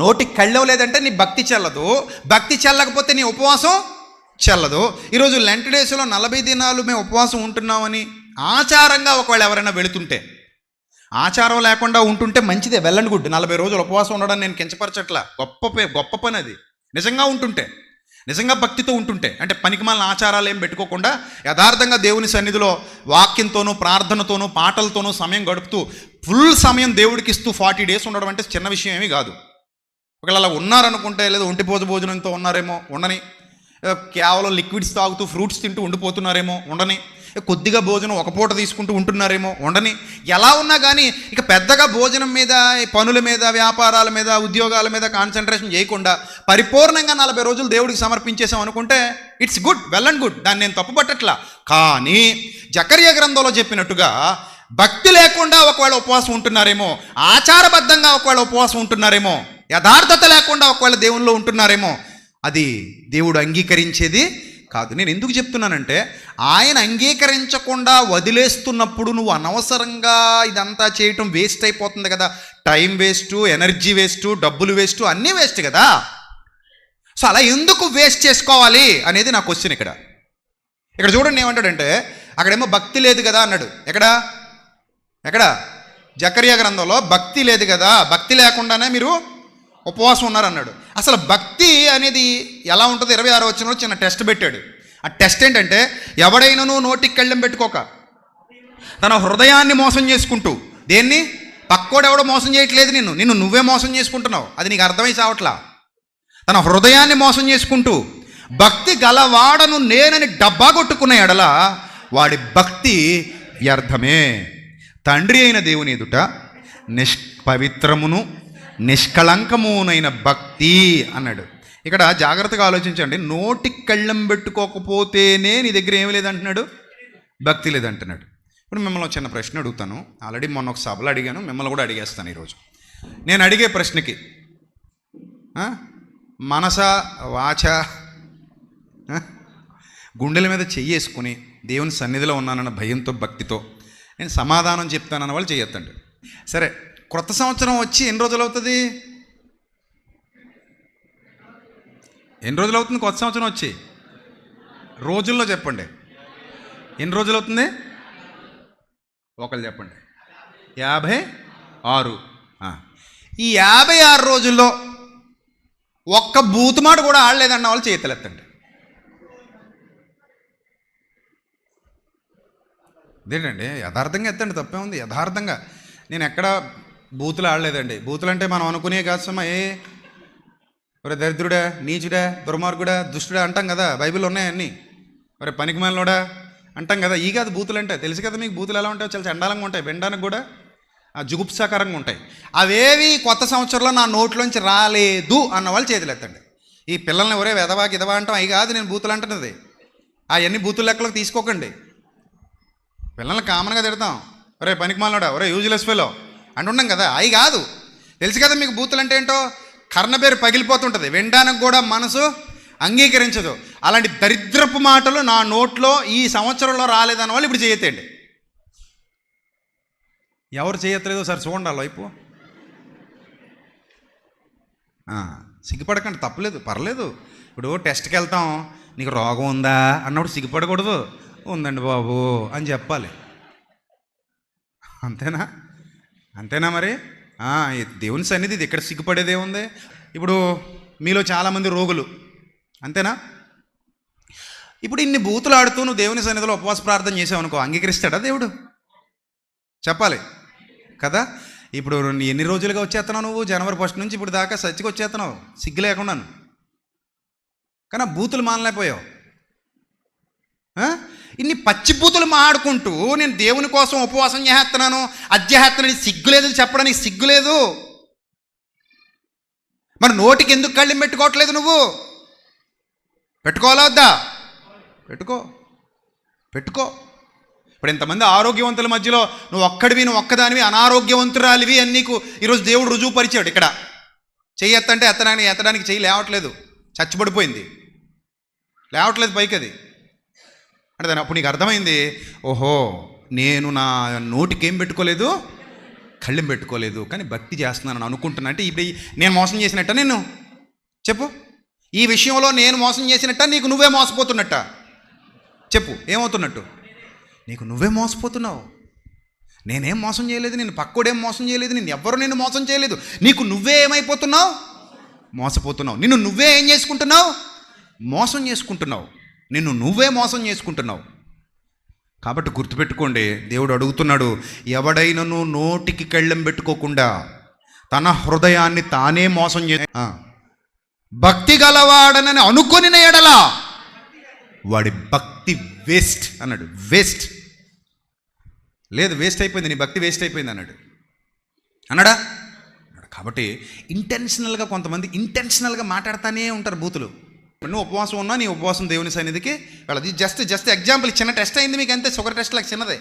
నోటికి కళ్ళెం లేదంటే నీ భక్తి చెల్లదు. భక్తి చెల్లకపోతే నీ ఉపవాసం చెల్లదు. ఈరోజు లెంట్ డేస్లో 40 దినాలు మేము ఉపవాసం ఉంటున్నామని ఆచారంగా ఒకవేళ ఎవరైనా వెళుతుంటే, ఆచారం లేకుండా ఉంటుంటే మంచిదే, వెళ్ళండి గుడ్. 40 రోజులు ఉపవాసం ఉండడం నేను కించపరచట్లా, గొప్ప పని అది. నిజంగా ఉంటుంటే, నిజంగా భక్తితో ఉంటుంటే, అంటే పనికిమాలిన ఆచారాలు ఏం పెట్టుకోకుండా యథార్థంగా దేవుని సన్నిధిలో వాక్యంతోనూ ప్రార్థనతోనూ పాటలతోనూ సమయం గడుపుతూ ఫుల్ సమయం దేవుడికి ఇస్తూ 40 డేస్ ఉండడం అంటే చిన్న విషయం ఏమీ కాదు. ఒకవేళ అలా ఉన్నారనుకుంటే, లేదా ఒంటిపోజు భోజనంతో ఉన్నారేమో ఉండని, కేవలం లిక్విడ్స్ తాగుతూ ఫ్రూట్స్ తింటూ ఉండిపోతున్నారేమో ఉండని, కొద్దిగా భోజనం ఒక పూట తీసుకుంటూ ఉంటున్నారేమో ఉండని, ఎలా ఉన్నా కానీ ఇక పెద్దగా భోజనం మీద, పనుల మీద, వ్యాపారాల మీద, ఉద్యోగాల మీద కాన్సన్ట్రేషన్ చేయకుండా పరిపూర్ణంగా 40 రోజులు దేవుడికి సమర్పించేసాం అనుకుంటే it's good, well and good. దాన్ని నేను తప్పుపట్టట్లా. కానీ జకర్యా గ్రంథంలో చెప్పినట్టుగా భక్తి లేకుండా ఒకవేళ ఉపవాసం ఉంటున్నారేమో, ఆచారబద్ధంగా ఒకవేళ ఉపవాసం ఉంటున్నారేమో, యథార్థత లేకుండా ఒకవేళ దేవునిలో ఉంటున్నారేమో, అది దేవుడు అంగీకరించేది కాదు. నేను ఎందుకు చెప్తున్నానంటే, ఆయన అంగీకరించకుండా వదిలేస్తున్నప్పుడు నువ్వు అనవసరంగా ఇదంతా చేయటం వేస్ట్ అయిపోతుంది కదా. టైం వేస్టు, ఎనర్జీ వేస్టు, డబ్బులు వేస్టు, అన్నీ వేస్ట్ కదా. సో అలా ఎందుకు వేస్ట్ చేసుకోవాలి అనేది నా క్వశ్చన్. ఇక్కడ చూడండి ఏమంటాడంటే, అక్కడేమో భక్తి లేదు కదా అన్నాడు. ఎక్కడ జకర్యా గ్రంథంలో భక్తి లేదు కదా, భక్తి లేకుండానే మీరు ఉపవాసం ఉన్నారన్నాడు. అసలు భక్తి అనేది ఎలా ఉంటుందో 26వ వచనంలో చిన్న టెస్ట్ పెట్టాడు. ఆ టెస్ట్ ఏంటంటే, ఎవడైనాను నోటికి కళ్ళెం పెట్టుకోక తన హృదయాన్ని మోసం చేసుకుంటూ, దేన్ని? పక్కోడు ఎవడో మోసం చేయట్లేదు, నిన్ను నువ్వే మోసం చేసుకుంటున్నావు, అది నీకు అర్థమై చావట్లా. తన హృదయాన్ని మోసం చేసుకుంటూ భక్తి గలవాడను నేనని డబ్బా కొట్టుకున్న ఎడల వాడి భక్తి వ్యర్థమే. తండ్రి అయిన దేవుని ఎదుట పవిత్రమును నిష్కళంకమునైన భక్తి అన్నాడు. ఇక్కడ జాగ్రత్తగా ఆలోచించండి. నోటికి కళ్ళెం పెట్టుకోకపోతేనే నీ దగ్గర ఏమి లేదంటున్నాడు, భక్తి లేదంటున్నాడు. ఇప్పుడు మిమ్మల్ని చిన్న ప్రశ్న అడుగుతాను. ఆల్రెడీ మొన్న ఒక సభలో అడిగాను, మిమ్మల్ని కూడా అడిగేస్తాను ఈరోజు. నేను అడిగే ప్రశ్నకి మనస వాచ గుండెల మీద చెయ్యేసుకుని దేవుని సన్నిధిలో ఉన్నానన్న భయంతో, భక్తితో నేను సమాధానం చెప్తానన్న వాళ్ళు చేయొద్దండి. సరే, క్రొత్త సంవత్సరం వచ్చి ఎన్ని రోజులు అవుతుంది? కొత్త సంవత్సరం వచ్చి రోజుల్లో చెప్పండి. ఎన్ని రోజులు అవుతుంది? ఒకళ్ళు చెప్పండి. 56. ఈ 56 రోజుల్లో ఒక్క బూతుమాట కూడా ఆడలేదన్న వాళ్ళు చేతులెత్తండి. అదేంటండి, యథార్థంగా ఎత్తండి, తప్పే ఉంది. యథార్థంగా నేను ఎక్కడ బూతులు ఆడలేదండి. బూతులు అంటే మనం అనుకునే కాదు సుమా. ఒరే దరిద్రుడా, నీచుడా, దుర్మార్గుడా, దుష్టుడా అంటాం కదా, బైబిల్లో ఉన్నాయన్నీ. ఒరే పనికిమాలినోడా అంటాం కదా. ఈ కాదు బూతులు అంటే. తెలుసు కదా మీకు బూతులు ఎలా ఉంటాయో. చాలా చండాలంగా ఉంటాయి, వినడానికి కూడా జుగుప్సాకరంగా ఉంటాయి. అవేవి కొత్త సంవత్సరంలో నా నోట్లోంచి రాలేదు అన్న వాళ్ళు చేతులు ఎత్తండి. ఈ పిల్లల్ని ఒరే వెదవా గిదవా అంటాం, అవి కాదు నేను బూతులు అంటున్నది. అవన్నీ బూతుల లెక్కలోకి తీసుకోకండి. పిల్లల్ని కామన్గా తిడతాం, ఒరే పనికిమాలినోడా, ఒరే యూజ్లెస్ ఫెలో అంటుంటాం కదా, అవి కాదు. తెలుసు కదా మీకు బూతులు అంటే ఏంటో. కర్ణబేరు పగిలిపోతుంటుంది, వినడానికి కూడా మనసు అంగీకరించదు. అలాంటి దరిద్రపు మాటలు నా నోట్లో ఈ సంవత్సరంలో రాలేదన్న వాళ్ళు ఇప్పుడు చేయొద్దండి. ఎవరు చేయట్లేదో సార్ చూడండి వాళ్ళ వైపు. సిగ్గుపడకండి, తప్పలేదు, పర్లేదు. ఇప్పుడు టెస్ట్కి వెళ్తాం, నీకు రోగం ఉందా అన్నప్పుడు సిగ్గుపడకూడదు. ఉందండి బాబు అని చెప్పాలి. అంతేనా? అంతేనా మరి? దేవుని సన్నిధి ఇది, ఇక్కడ సిగ్గుపడేదే ఉంది. ఇప్పుడు మీలో చాలామంది రోగులు, అంతేనా? ఇప్పుడు ఇన్ని బూతులు ఆడుతూ నువ్వు దేవుని సన్నిధిలో ఉపవాస ప్రార్థన చేసావు అనుకో, అంగీకరిస్తాడా దేవుడు? చెప్పాలి కదా. ఇప్పుడు ఎన్ని రోజులుగా వచ్చేస్తున్నావు నువ్వు? జనవరి 1 నుంచి ఇప్పుడు దాకా సచ్చికి వచ్చేస్తున్నావు సిగ్గు లేకుండాను. కానీ బూతులు మానలేకపోయావు. ఇన్ని పచ్చి బూతులు మాడుకుంటూ నేను దేవుని కోసం ఉపవాసం చేస్తున్నాను, అధ్యాత్మని సిగ్గు లేదు చెప్పడానికి, సిగ్గు లేదు. మరి నోటికి ఎందుకు కళ్ళెం పెట్టుకోవట్లేదు నువ్వు? పెట్టుకోవాలా వద్దా? పెట్టుకో. ఇప్పుడు ఇంతమంది ఆరోగ్యవంతుల మధ్యలో నువ్వు నువ్వు ఒక్కదానివి అనారోగ్యవంతురాలివి అని నీకు ఈరోజు దేవుడు రుజువు పరిచాడు. ఇక్కడ చెయ్యి ఎత్తంటే ఎత్తడానికి చెయ్యి లేవట్లేదు, చచ్చిపడిపోయింది, లేవట్లేదు పైకి. అది అంటే దాని అప్పుడు నీకు అర్థమైంది, ఓహో నేను నా నోటికి ఏం పెట్టుకోలేదు, కళ్ళెం పెట్టుకోలేదు, కానీ భక్తి చేస్తున్నాను అనుకుంటున్నా. అంటే ఇప్పుడు నేను మోసం చేసినట్ట? నేను చెప్పు, ఈ విషయంలో నేను మోసం చేసినట్ట, నీకు నువ్వే మోసపోతున్నట్ట? చెప్పు, ఏమవుతున్నట్టు? నీకు నువ్వే మోసపోతున్నావు. నేనేం మోసం చేయలేదు, నేను పక్కోడేం మోసం చేయలేదు, నేను ఎవ్వరు నిన్ను మోసం చేయలేదు. నీకు నువ్వే ఏమైపోతున్నావు? మోసపోతున్నావు. నిన్ను నువ్వే ఏం చేసుకుంటున్నావు? మోసం చేసుకుంటున్నావు. నిన్ను నువ్వే మోసం చేసుకుంటున్నావు. కాబట్టి గుర్తుపెట్టుకోండి, దేవుడు అడుగుతున్నాడు, ఎవడైనను నోటికి కళ్ళెం పెట్టుకోకుండా తన హృదయాన్ని తానే మోసం భక్తి గలవాడనని అనుకొనిన ఎడల వాడి భక్తి వేస్ట్ అన్నాడు. వేస్ట్ లేదు, వేస్ట్ అయిపోయింది, నీ భక్తి వేస్ట్ అయిపోయింది అన్నాడా? కాబట్టి ఇంటెన్షనల్గా కొంతమంది ఇంటెన్షనల్గా మాట్లాడుతూనే ఉంటారు బూతులు. నువ్వు ఉపవాసం ఉన్నా, నీ ఉపవాసం దేవుని సన్నిధికి వెళ్ళదు. జస్ట్ ఎగ్జాంపుల్, చిన్న టెస్ట్ అయింది మీకు అంతే, షుగర్ టెస్ట్ లాగా చిన్నదే.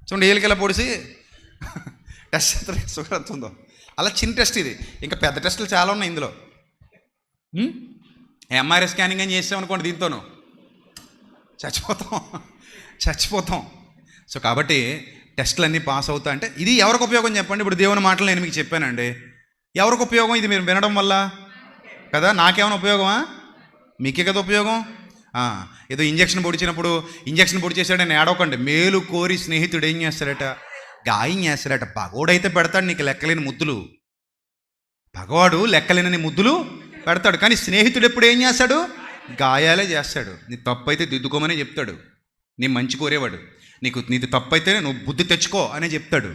చూడండి, ఏలికెలా పొడిసి టెస్ట్ ఎంత షుగర్ ఎంత ఉందో అలా చిన్న టెస్ట్ ఇది. ఇంకా పెద్ద టెస్టులు చాలా ఉన్నాయి ఇందులో. ఎంఆర్ఐ స్కానింగ్ అని చేసామనుకోండి, దీంతోనూ చచ్చిపోతాం. సో కాబట్టి టెస్టులు అన్నీ పాస్ అవుతా అంటే ఇది ఎవరికి ఉపయోగం చెప్పండి? ఇప్పుడు దేవుని మాటలు నేను మీకు చెప్పానండి, ఎవరికి ఉపయోగం ఇది మీరు వినడం వల్ల కదా? నాకేమైనా ఉపయోగమా? మీకే కదా ఉపయోగం. ఏదో ఇంజక్షన్ పొడి చేశాడని ఏడవకండి. మేలు కోరి స్నేహితుడు ఏం చేస్తాడట? గాయం చేస్తాడట. పగోడైతే పెడతాడు నీకు లెక్కలేని ముద్దులు, పగవాడు లెక్కలేనని ముద్దులు పెడతాడు. కానీ స్నేహితుడు ఎప్పుడు ఏం చేస్తాడు? గాయాలే చేస్తాడు. నీ తప్పు అయితే దిద్దుకోమని చెప్తాడు. నీ మంచి కోరేవాడు. నీది తప్పు అయితే నువ్వు బుద్ధి తెచ్చుకో అనే చెప్తాడు.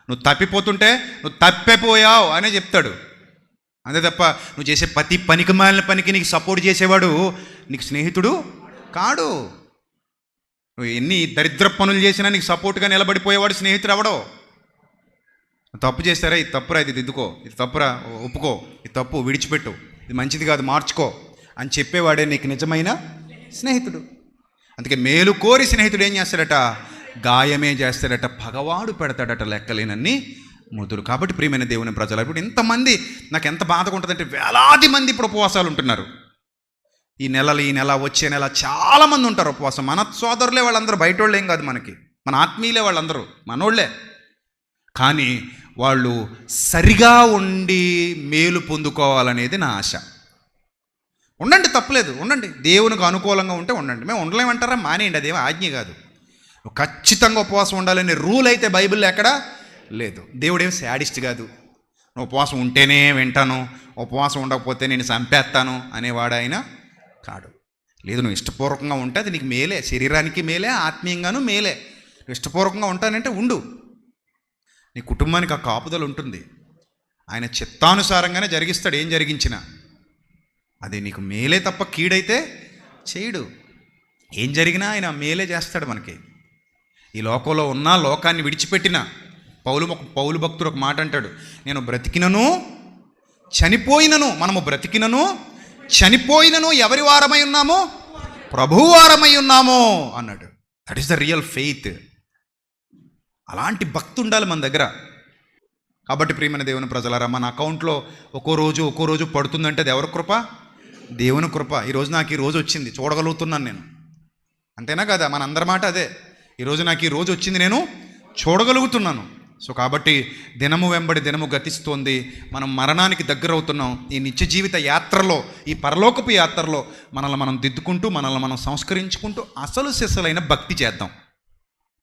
నువ్వు తప్పిపోతుంటే నువ్వు తప్పిపోయావు అనే చెప్తాడు. అంతే తప్ప నువ్వు చేసే ప్రతి పనికిమాలిన పనికి నీకు సపోర్ట్ చేసేవాడు నీకు స్నేహితుడు కాడు. నువ్వు ఎన్ని దరిద్ర పనులు చేసినా నీకు సపోర్ట్గా నిలబడిపోయేవాడు స్నేహితుడు అవడో. తప్పు చేస్తారా, ఇది తప్పురా, ఇది దిద్దుకో, ఇది తప్పురా, ఒప్పుకో, ఇది తప్పు, విడిచిపెట్టు, ఇది మంచిది కాదు, మార్చుకో అని చెప్పేవాడే నీకు నిజమైన స్నేహితుడు. అందుకే మేలు కోరి స్నేహితుడు ఏం చేస్తాడట? గాయమే చేస్తాడట, పగవాడు పెడతాడట లెక్కలేనన్ని ముద్దులు. కాబట్టి ప్రియమైన దేవుని ప్రజలు, ఇప్పుడు ఇంతమంది నాకు ఎంత బాధగా ఉంటుందంటే, వేలాది మంది ఇప్పుడు ఉపవాసాలు ఉంటున్నారు. ఈ నెల వచ్చే నెల చాలామంది ఉంటారు ఉపవాసం. మన సోదరులే వాళ్ళందరూ, బయట వాళ్ళు ఏం కాదు, మనకి మన ఆత్మీయులే వాళ్ళందరూ, మనోళ్ళే. కానీ వాళ్ళు సరిగా ఉండి మేలు పొందుకోవాలనేది నా ఆశ. ఉండండి, తప్పులేదు, ఉండండి. దేవునికి అనుకూలంగా ఉంటే ఉండండి. మేము ఉండలేమంటారా? మానేయండి, అదేమో ఆజ్ఞ కాదు. ఖచ్చితంగా ఉపవాసం ఉండాలనే రూల్ అయితే బైబిల్లో ఎక్కడా లేదు. దేవుడేం శాడిస్ట్ కాదు. నువ్వు ఉపవాసం ఉంటేనే వింటాను, ఉపవాసం ఉండకపోతే నేను చంపేస్తాను అనేవాడు ఆయన కాడు. లేదు, నువ్వు ఇష్టపూర్వకంగా ఉంటే అది నీకు మేలే, శరీరానికి మేలే, ఆత్మీయంగాను మేలే. నువ్వు ఇష్టపూర్వకంగా ఉంటానంటే ఉండు. నీ కుటుంబానికి ఆ కాపుదల ఉంటుంది. ఆయన చిత్తానుసారంగానే జరిగిస్తాడు. ఏం జరిగించినా అది నీకు మేలే తప్ప కీడైతే చేయడు. ఏం జరిగినా ఆయన మేలే చేస్తాడు మనకి. ఈ లోకంలో ఉన్న లోకాన్ని విడిచిపెట్టిన పౌలు భక్తుడు ఒక మాట అంటాడు, నేను బ్రతికినను చనిపోయినను, మనము బ్రతికినను చనిపోయినను ఎవరి వారమై ఉన్నాము? ప్రభువు వారమై ఉన్నాము అన్నాడు. That is the real faith. అలాంటి భక్తి ఉండాలి మన దగ్గర. కాబట్టి ప్రియమైన దేవుని ప్రజలారా, మన అకౌంట్లో ఒక్కో రోజు పడుతుందంటే అది ఎవరి కృప? దేవుని కృప. ఈరోజు నాకు ఈ రోజు వచ్చింది, చూడగలుగుతున్నాను నేను. అంతేనా కదా? మన అందరి మాట అదే. ఈరోజు నాకు ఈ రోజు వచ్చింది, నేను చూడగలుగుతున్నాను. సో కాబట్టి దినము వెంబడి దినము గతిస్తోంది. మనం మరణానికి దగ్గర అవుతున్నాం. ఈ నిత్య జీవిత యాత్రలో, ఈ పరలోకపు యాత్రలో మనల్ని మనం దిద్దుకుంటూ, మనల్ని మనం సంస్కరించుకుంటూ అసలు సిసలైన భక్తి చేద్దాం.